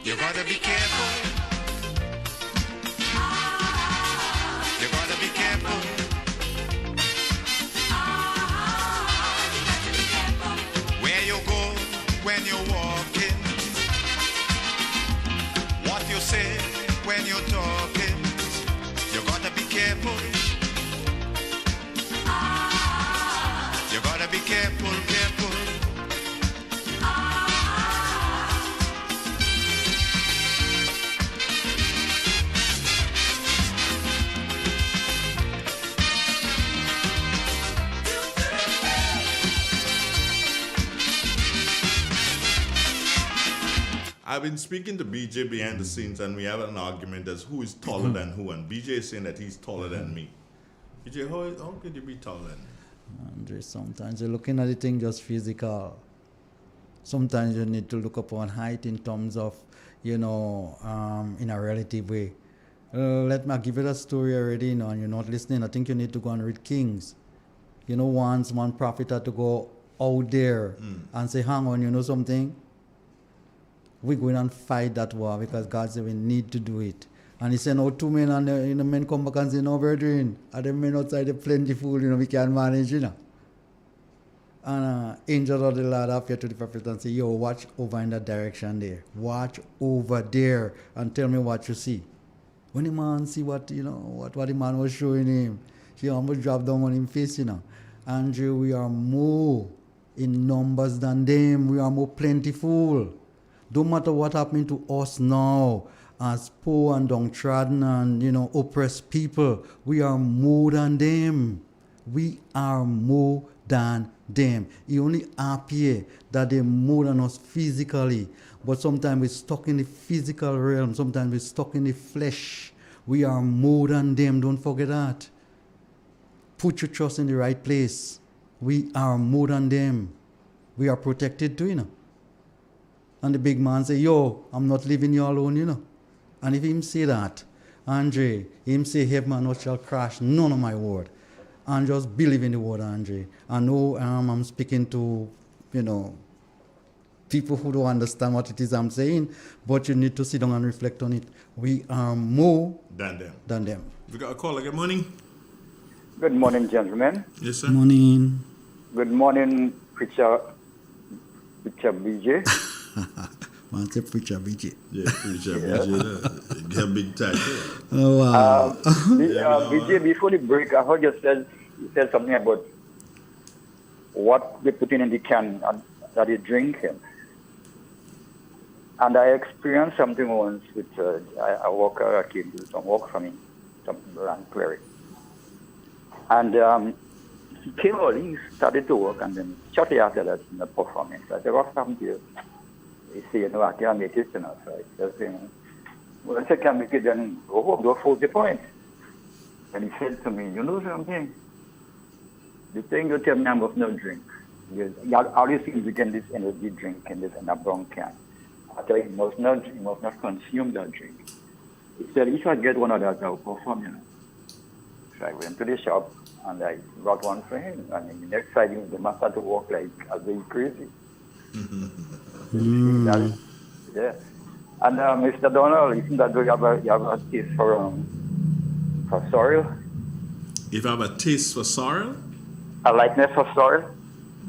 You gotta be careful. You gotta be careful. Where you go when you're walking, what you say when you're talking, you gotta be careful. You gotta be careful, careful. I've been speaking to BJ behind the scenes, and we have an argument as who is taller than who, and BJ is saying that he's taller than me. BJ, how could you be taller than me? Andre, sometimes you're looking at the thing just physical. Sometimes you need to look upon height in terms of, in a relative way. Let me give you a story already, and you're not listening. I think you need to go and read Kings. Once one prophet had to go out there and say, hang on, you know something? We're going and fight that war because God said we need to do it. And he said, no, two men, and the men come back and say, no, brethren, and the men outside the plentiful, we can't manage, And angel of the Lord appear to the prophet and say, yo, watch over in that direction there. Watch over there and tell me what you see. When the man see what the man was showing him, he almost dropped down on his face, Andrew, we are more in numbers than them. We are more plentiful. Don't matter what happening to us now as poor and downtrodden and, oppressed people. We are more than them. We are more than them. He only appear that they're more than us physically. But sometimes we're stuck in the physical realm. Sometimes we're stuck in the flesh. We are more than them. Don't forget that. Put your trust in the right place. We are more than them. We are protected too, And the big man say, yo, I'm not leaving you alone, And if him say that, Andre, him say, heaven not shall crash none of my word. And just believe in the word, Andre. I know I'm speaking to, people who don't understand what it is I'm saying, but you need to sit down and reflect on it. We are more than them. Than them. We got a caller. Good morning. Good morning, gentlemen. Yes, sir. Morning. Good morning, preacher BJ. Man, say preacher BJ. Yeah, preacher BJ. Get a big title. Oh, wow. BJ, before the break, I heard you said something about what they put in the can that you're drinking. And I experienced something once with a worker that came to do some work for me, some land query. And he came early, he started to work, and then shortly after that, in the performance, I said, what happened to you? He said, I can't make it tonight. So I said, well, I said, can't make it, then go home, do 40 points. And he said to me, you know something? The thing you tell me I must not drink. You always see you get this energy drink in a brown can. I tell you, you must not consume that drink. He said, if I get one of that, I'll perform, So I went to the shop and I got one for him. And the next Friday, the man started to walk like as very crazy. Yeah. And Mr. Donald, isn't that you have a taste for soil? If I have a taste for sorrel? A likeness for soil?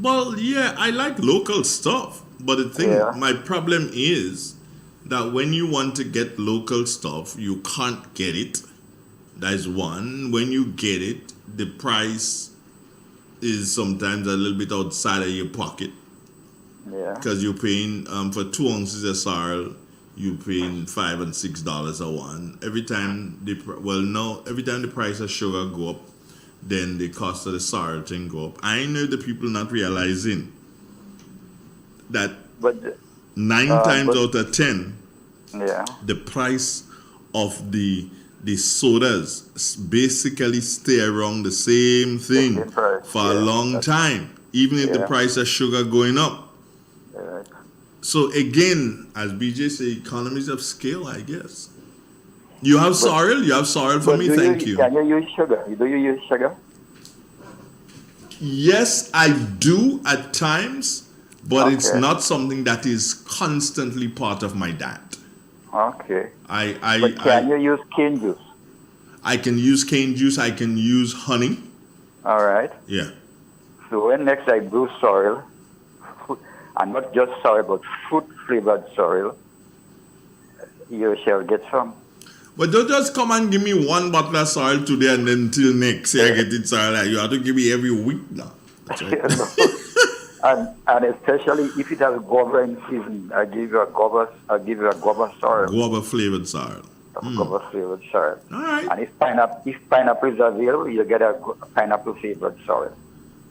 Well, yeah, I like local stuff. But the thing, my problem is that when you want to get local stuff, you can't get it. That is one. When you get it, the price is sometimes a little bit outside of your pocket. Yeah. Because you're paying, for 2 ounces of sorrel, you're paying $5 and $6 a one. Every time the price of sugar go up, then the cost of the sorrel thing go up. I know the people not realizing that 9 times out of 10, the price of the sodas basically stay around the same thing for a long time, even if the price of sugar going up. So again, as BJ say, economies of scale, I guess. You have sorrel? You have sorrel for me? Thank you. Can you use sugar? Do you use sugar? Yes, I do at times, but it's not something that is constantly part of my diet. Okay. But can you use cane juice? I can use cane juice. I can use honey. All right. Yeah. So when next I brew sorrel, and not just sorrel, but fruit-flavored sorrel, you shall get some. But don't just come and give me one bottle of sorrel today and then till next year I get it sorrel. You have to give me every week now. That's right. and especially if it has guava in season, I give you a guava sorrel. Guava flavored sorrel. Guava flavored sorrel. All right. And if pineapple is available, you get a pineapple flavored sorrel.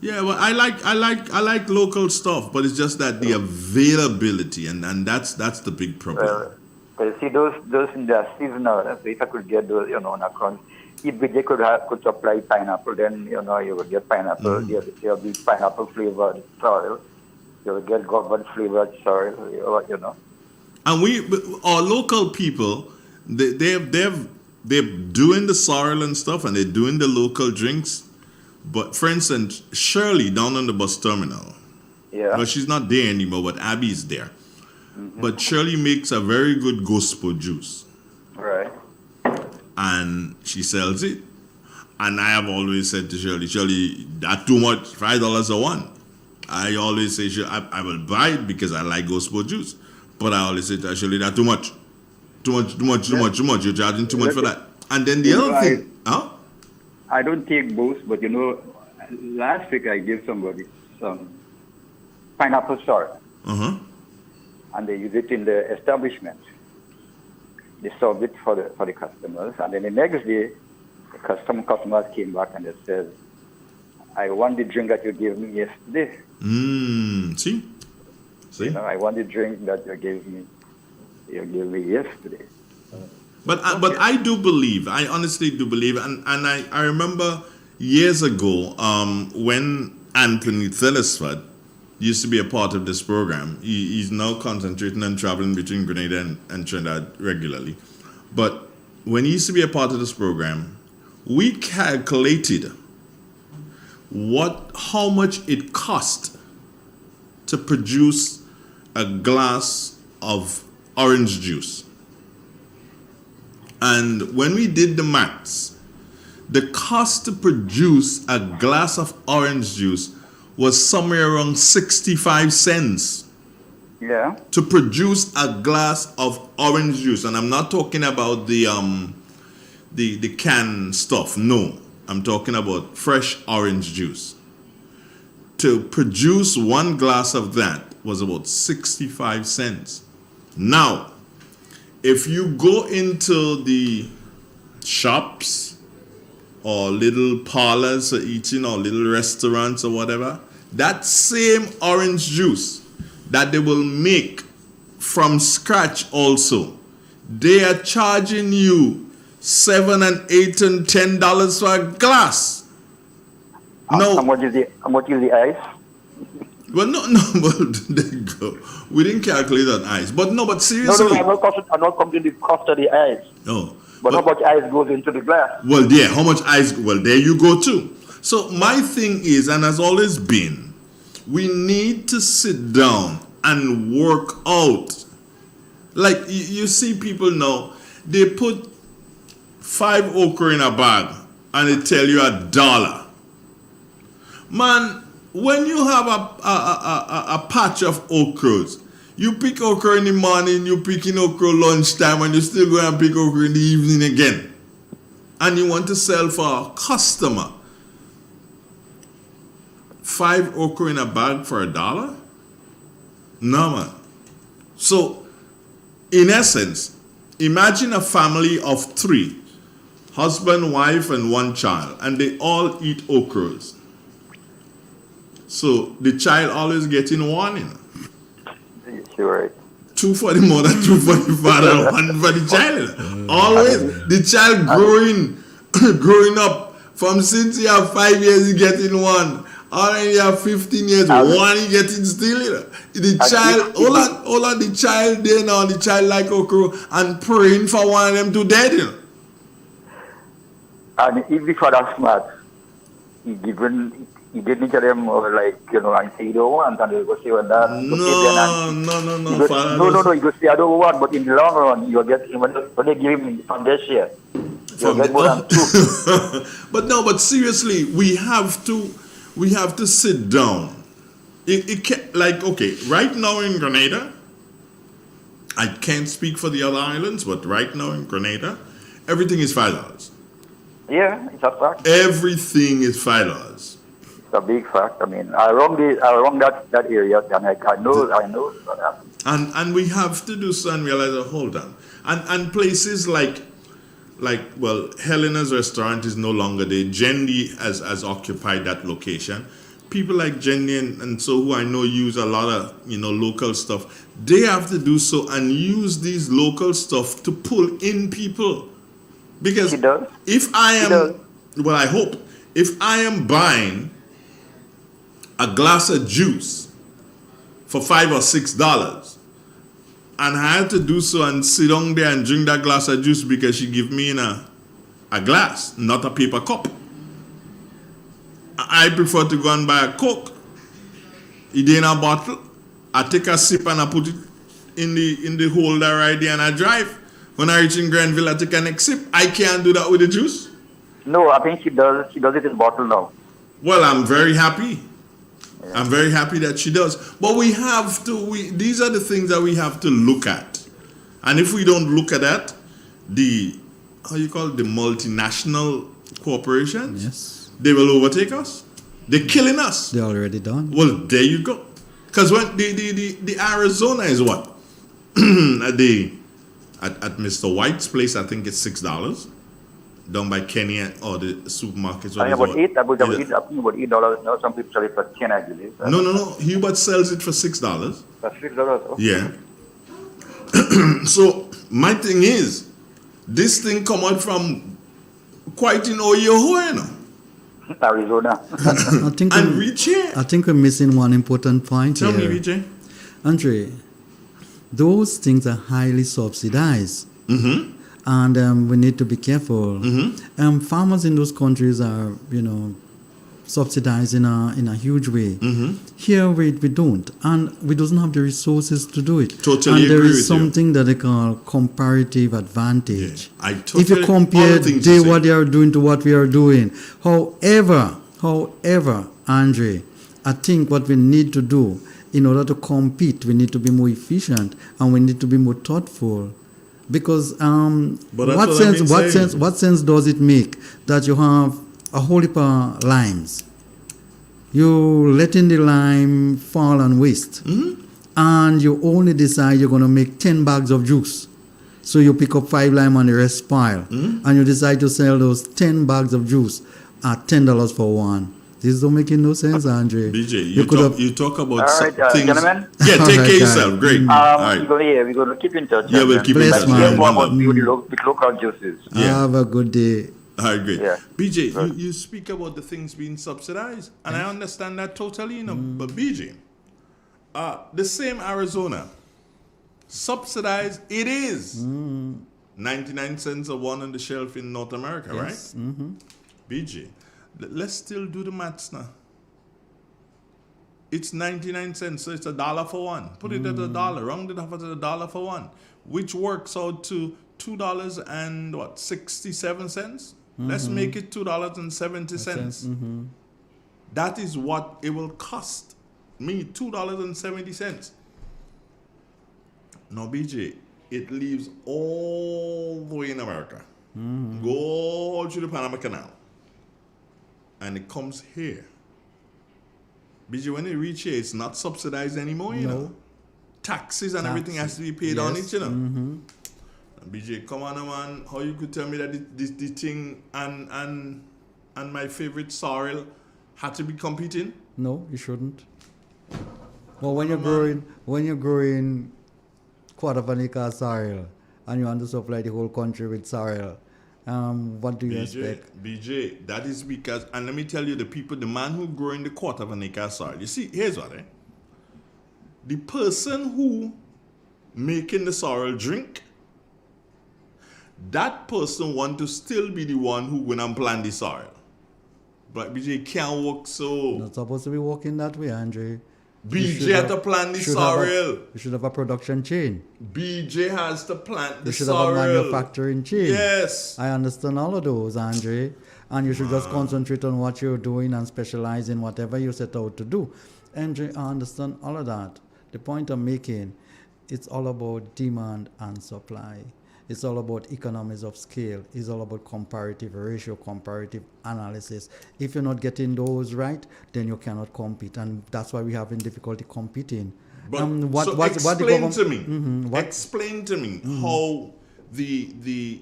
Yeah, well, I like local stuff, but it's just that the availability, and that's the big problem. You see, those in the seasonal. So if I could get those, on account, if they could supply pineapple, then you would get pineapple. There'll be pineapple flavored sorrel. You will get guava flavored sorrel. And our local people, they're doing the sorrel and stuff, and they're doing the local drinks. But for instance, Shirley down on the bus terminal. Yeah. Well, she's not there anymore, but Abby's there. Mm-hmm. But Shirley makes a very good gospel juice. Right. And she sells it. And I have always said to Shirley, that's too much, $5 a one. I always say, I will buy it because I like gospel juice. But I always say to Shirley, that's too much. Too much. You're charging too much for that. And then the other thing, I don't take boost, but last week I gave somebody some pineapple sorrel. And they use it in the establishment. They served it for the customers. And then the next day, some customers came back and they said, I want the drink that you gave me yesterday. See? I want the drink that you gave me yesterday. But I do believe, I honestly do believe, and I remember years ago when Anthony Thellisford used to be a part of this program. He's now concentrating on traveling between Grenada and Trinidad regularly. But when he used to be a part of this program, we calculated how much it cost to produce a glass of orange juice. And when we did the maths, the cost to produce a glass of orange juice was somewhere around 65 cents. Yeah. To produce a glass of orange juice. And I'm not talking about the canned stuff. No. I'm talking about fresh orange juice. To produce one glass of that was about 65 cents. Now, if you go into the shops or little parlors for eating or little restaurants or whatever, that same orange juice that they will make from scratch also, they are charging you $7 and $8 and $10 for a glass. No. How much is the ice? Well, no, but there you go. We didn't calculate on ice. But seriously. No, I'm not counting the cost of the ice. No. But how much ice goes into the glass? Well, yeah, how much ice? Well, there you go too. So my thing is, and has always been, we need to sit down and work out Like you see people now, they put 5 okra in a bag and they tell you $1. Man, when you have a patch of okras, you pick okra in the morning, you pick in okra lunchtime, and you still go and pick okra in the evening again. And you want to sell for a customer 5 okra in a bag for $1? No, man. So, in essence, imagine a family of 3, husband, wife, and 1 child, and they all eat okras. So the child always getting 1, you know. Sure. 2 for the mother, 2 for the father, 1 for the child. Always the child growing up from since you have 5 years, he getting 1. Already you have 15 years, 1 he getting still, you know. The child, all on the child there now, the child like okra and praying for one of them to dead, you know. And if the father smart, he didn't tell them like, you know, I say you don't want, and they go say, well, that. No. No, you go say I don't want, but in the long run, you'll get, when they give him from their share, you'll get more than 2. But seriously, we have to sit down. It can't, like, okay, right now in Grenada, I can't speak for the other islands, but right now in Grenada, everything is $5. Yeah, it's a fact. Everything is $5. It's a big fact. I mean, around that area, and I know what happened. And we have to do so and realize, hold on. And places like Helena's restaurant is no longer there. Jenny has occupied that location. People like Jenny and so who I know use a lot of, you know, local stuff. They have to do so and use these local stuff to pull in people. Because if I am, well, I hope, if I am buying a glass of juice for $5 or $6, and I had to do so and sit down there and drink that glass of juice because she give me in a glass, not a paper cup. I prefer to go and buy a Coke. It in a bottle. I take a sip and I put it in the holder right there and I drive. When I reach in Grenville, I take a next sip. I can't do that with the juice. No, I think she does. She does it in bottle now. Well, I'm very happy. Yeah. I'm very happy that she does. But we have to. These are the things that we have to look at. And if we don't look at that, the multinational corporations, yes, they will overtake us. They're killing us. They're already done. Well, there you go. Because when the Arizona is what? At Mr. White's place, I think it's $6. Down by Kenny or the supermarkets. I think about $8 now. Some people sell it for $10, I believe. No. Hubert sells it for $6. For $6? Okay. Yeah. So my thing is, this thing come out from quite in Ohio, you know. Arizona. I think we're missing one important point Tell here. me, VJ. Andre, those things are highly subsidized. Mm-hmm. And we need to be careful. Mm-hmm. Farmers in those countries are, subsidized in a huge way. Mm-hmm. Here we don't, and we doesn't have the resources to do it. Totally and there agree is with something that they call comparative advantage. Yeah, I totally, if you compare what they are doing to what we are doing. However, Andre, I think what we need to do in order to compete, we need to be more efficient and we need to be more thoughtful. Because what sense does it make that you have a whole heap of limes? You letting the lime fall and waste, and you only decide you're going to make 10 bags of juice. So you pick up 5 lime and the rest spoil, and you decide to sell those 10 bags of juice at $10 for one. This don't make no sense, Andre. BJ, you talk about all right, things. Gentlemen. Yeah, take care of yourself. Great. All right. We're going to keep in touch. Yeah, we'll keep in touch. Hear more about the local juices. Yeah. Have a good day. All right, great. Yeah. BJ, you speak about the things being subsidized, and I understand that totally, but BJ, the same Arizona, subsidized it is. 99 cents a one on the shelf in North America, right? Mm-hmm. BJ, let's still do the maths now. It's 99 cents, so it's $1 for one. Put it at $1, round it off at $1 for one. which works out to $2.67. Let's make it $2.70. That is what it will cost me, $2.70. Now, BJ, it leaves all the way in America, go through the Panama Canal, and it comes here. BJ, when it reaches here, it's not subsidized anymore, you know. Taxes and everything has to be paid on it, you know. BJ, come on, man. How you could tell me that the thing and my favorite sorrel had to be competing? No, you shouldn't. Well, when you're growing quarter of an acre of sorrel and you want to supply the whole country with sorrel, what do you expect? BJ, that is because, and let me tell you, the man who growing the quarter of an acre of sorrel, you see, here's what, the person who making the sorrel drink, that person want to still be the one who went and plant the sorrel. But BJ can't work so. Not supposed to be working that way, Andre. BJ had to plant the sorrel. You should have a production chain. BJ has to plant the sorrel. You should have a manufacturing chain. Yes. I understand all of those, Andre. And you should just concentrate on what you're doing and specialize in whatever you set out to do. Andre, I understand all of that. The point I'm making, it's all about demand and supply. It's all about economies of scale. It's all about comparative ratio, comparative analysis. If you're not getting those right, then you cannot compete. And that's why we're having difficulty competing. But explain to me, explain to me how the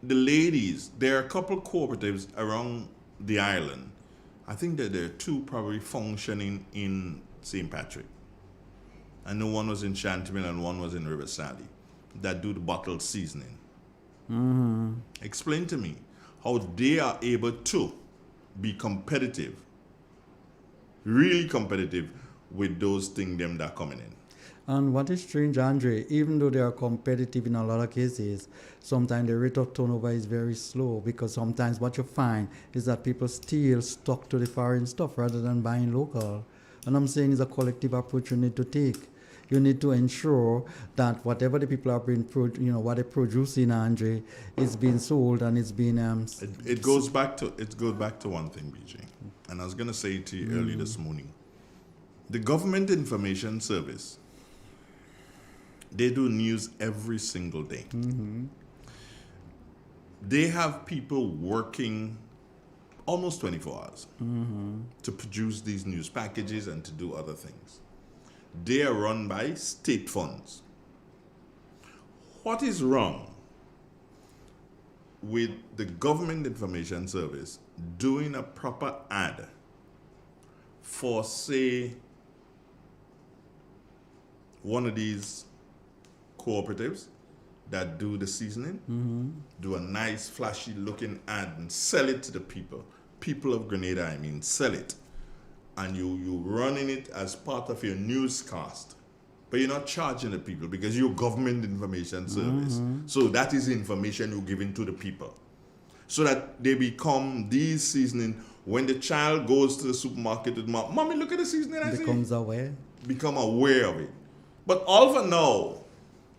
ladies, there are a couple cooperatives around the island. I think that there are two probably functioning in St. Patrick. I know one was in Chantilly and one was in River Sally, that do the bottled seasoning. Explain to me how they are able to be competitive, really competitive with those things them that are coming in. And what is strange, Andre, even though they are competitive in a lot of cases, sometimes the rate of turnover is very slow, because sometimes what you find is that people still stuck to the foreign stuff rather than buying local. And I'm saying it's a collective approach you need to take. You need to ensure that whatever the people are being, what they produce in Andre, is being sold and it's being. It goes back to one thing, BJ, and I was going to say to you early this morning. The Government Information Service, they do news every single day. They have people working almost 24 hours to produce these news packages and to do other things. They are run by state funds. What is wrong with the Government Information Service doing a proper ad for, say, one of these cooperatives that do the seasoning, do a nice flashy looking ad and sell it to the people of Grenada, I mean, sell it. And you running it as part of your newscast, but you're not charging the people because you're Government Information Service. So that is information you're giving to the people, so that they become these seasoning. When the child goes to the supermarket with mommy, look at the seasoning. Become aware of it. But all for now,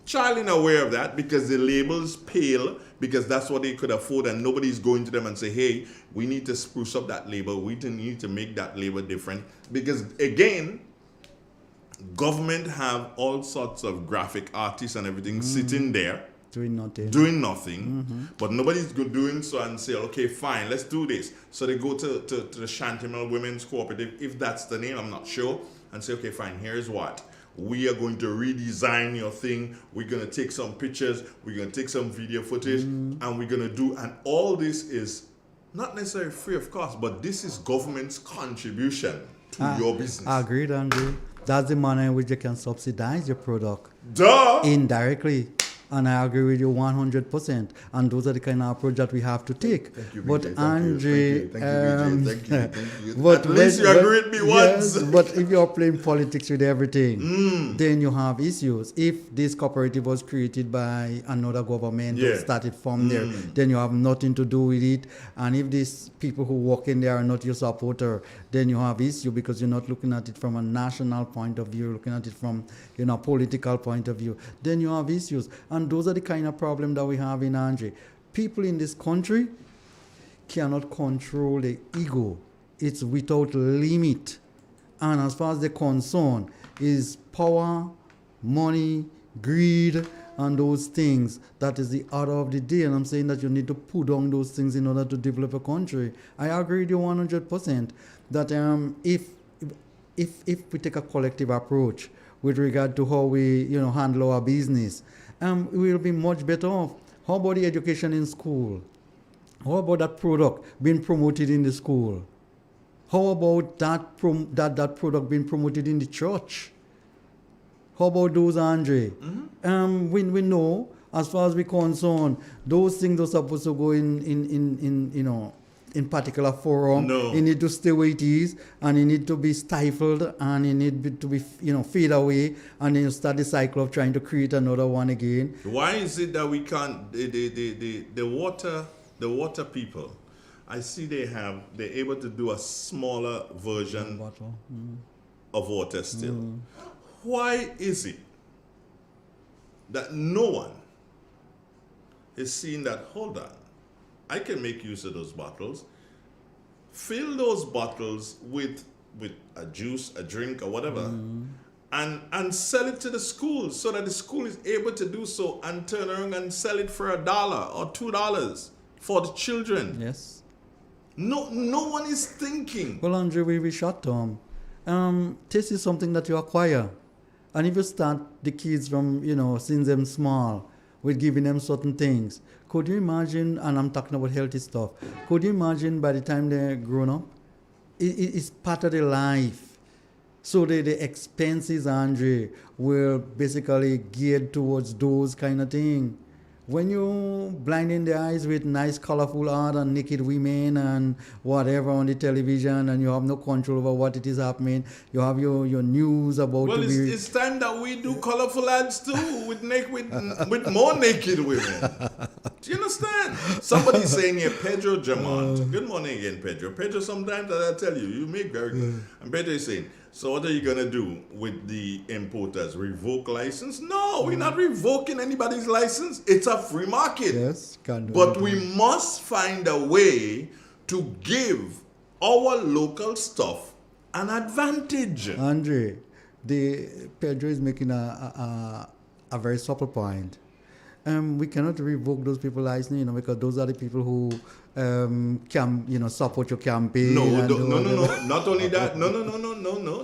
child ain't aware of that because the label's pale, because that's what they could afford, and nobody's going to them and say, hey, we need to spruce up that label, we need to make that label different. Because again, government have all sorts of graphic artists and everything sitting there doing nothing. But nobody's doing so and say, okay, fine, let's do this. So they go to the Chantilly Women's Cooperative, if that's the name, I'm not sure, and say, okay, fine, here's what. We are going to redesign your thing. We're going to take some pictures. We're going to take some video footage. And we're going to do, and all this is not necessarily free of cost, but this is government's contribution to your business. Agreed, Andrew. That's the manner in which you can subsidize your product. Duh! Indirectly. And I agree with you 100%. And those are the kind of approach that we have to take. Thank you, but BJ. Andre, Thank you. but At least you agree with me once. Yes, but if you're playing politics with everything, then you have issues. If this cooperative was created by another government or started from there, then you have nothing to do with it. And if these people who work in there are not your supporter, then you have issue because you're not looking at it from a national point of view, you're looking at it from political point of view. Then you have issues. And those are the kind of problem that we have in Andre. People in this country cannot control the ego. It's without limit. And as far as they're concerned, is power, money, greed, and those things. That is the order of the day. And I'm saying that you need to put down those things in order to develop a country. I agree with you 100% that if we take a collective approach with regard to how we handle our business, we will be much better off. How about the education in school? How about that product being promoted in the school? How about that product being promoted in the church? How about those, Andre? We know, as far as we're concerned, those things are supposed to go in particular forum. No. It need to stay where it is, and it need to be stifled, and it need to be fade away, and then you start the cycle of trying to create another one again. Why is it that we can't? The water people, I see they're able to do a smaller version of water still. Why is it that no one is seeing that, hold on, I can make use of those bottles, fill those bottles with a juice, a drink, or whatever, and sell it to the school so that the school is able to do so and turn around and sell it for $1 or $2 for the children. Yes. No one is thinking. Well, Andre, we short term. Taste is something that you acquire. And if you start the kids from, since them small, with giving them certain things, could you imagine, and I'm talking about healthy stuff, could you imagine by the time they're grown up, it's part of their life. So the expenses, Andre, were basically geared towards those kind of things. When you blinding the eyes with nice, colorful art and naked women and whatever on the television, and you have no control over what it is happening, you have your news about. Well, it's time that we do colorful ads too with more naked women. Do you understand? Somebody's saying here, Pedro Jamont. Good morning again, Pedro. Pedro, sometimes I tell you make very good. And Pedro is saying, so what are you going to do with the importers? Revoke license? No, we're not revoking anybody's license. It's a free market. Yes, but we must find a way to give our local stuff an advantage. Andre, Pedro is making a very subtle point. We cannot revoke those people's license, because those are the people who can, support your campaign. No. Not only that. No.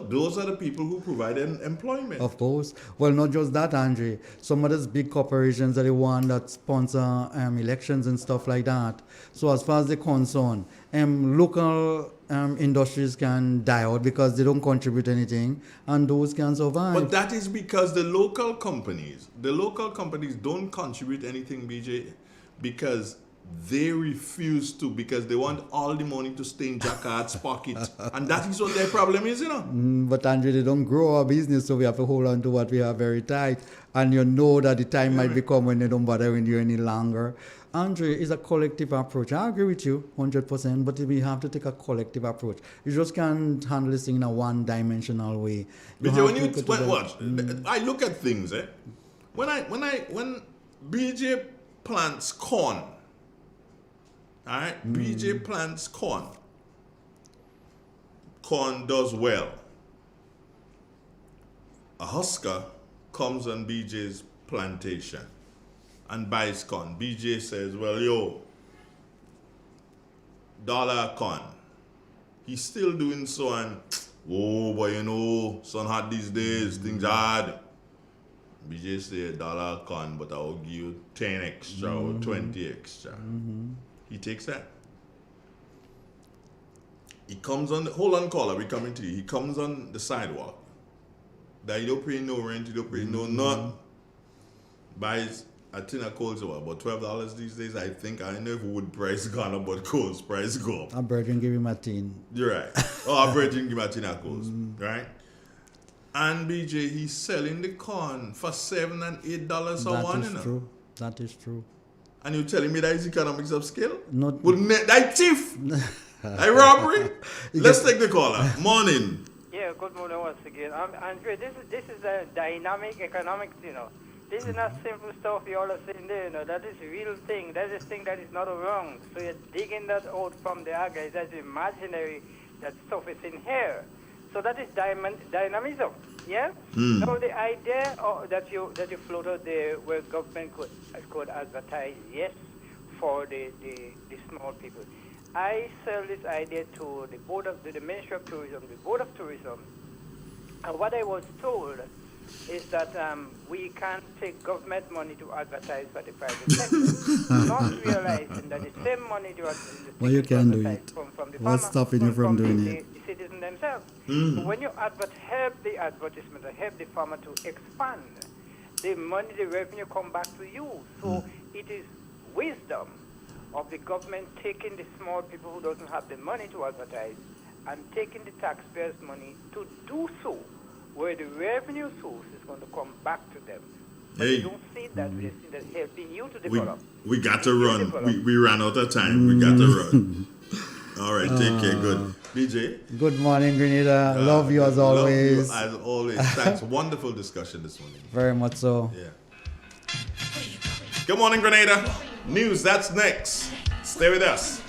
Those are the people who provide employment. Of course. Well, not just that, Andre. Some of those big corporations are the one that sponsor elections and stuff like that. So as far as they're concerned, local industries can die out because they don't contribute anything, and those can survive. But that is because the local companies don't contribute anything, BJ, because they refuse to, because they want all the money to stay in Jacquard's pocket. And that is what their problem is, But Andre, they don't grow our business, so we have to hold on to what we have very tight. And that the time might become when they don't bother with you any longer. Andre, it's a collective approach. I agree with you 100%, but we have to take a collective approach. You just can't handle this thing in a one-dimensional way. I look at things, when BJ plants corn, all right, BJ plants corn. Corn does well. A husker comes on BJ's plantation and buys corn. BJ says, well, $1 corn. He's still doing so, and, son hard these days, things hard. BJ say $1 corn, but I'll give you 10 extra or 20 extra. He takes that. He comes on, hold on, caller, we're coming to you. He comes on the sidewalk. That you don't pay no rent, you don't pay no nothing. Buys a tin of coals are about $12 these days, I think. I don't know if wood price gone up, but coals price go up. A virgin give him a tin. You're right. Oh, a virgin give him a tin of coals, right? And BJ, he's selling the corn for $7 and $8 a one. That is true. That is true. And you're telling me that is economics of scale? Not. Well, that thief. That robbery. Let's take the caller. Morning. Yeah, good morning once again. Andre, this is a dynamic economics, you know. This is not simple stuff you all are saying there, you know. That is a real thing. That is a thing that is not wrong. So you're digging that out from the agar. That's imaginary. That stuff is in here. So that is dynamism, yeah? So the idea that you floated there where government could advertise, yes, for the small people. I sell this idea to the Ministry of Tourism, the Board of Tourism, and what I was told is that we can't take government money to advertise for the private sector, not realizing that the same money to advertise well, you can do it. From the What's stopping you from doing it? The citizens themselves. So when you help the advertisement or help the farmer to expand, the money, the revenue come back to you. So it is wisdom of the government taking the small people who doesn't have the money to advertise and taking the taxpayers' money to do so, where the revenue source is going to come back to them. But you don't see that. We see that helping you to develop. We got to run. We ran out of time. We got to run. All right, take care. Good. BJ? Good morning, Grenada. Love you as always. Love you as always. Thanks. Wonderful discussion this morning. Very much so. Yeah. Good morning, Grenada. News, that's next. Stay with us.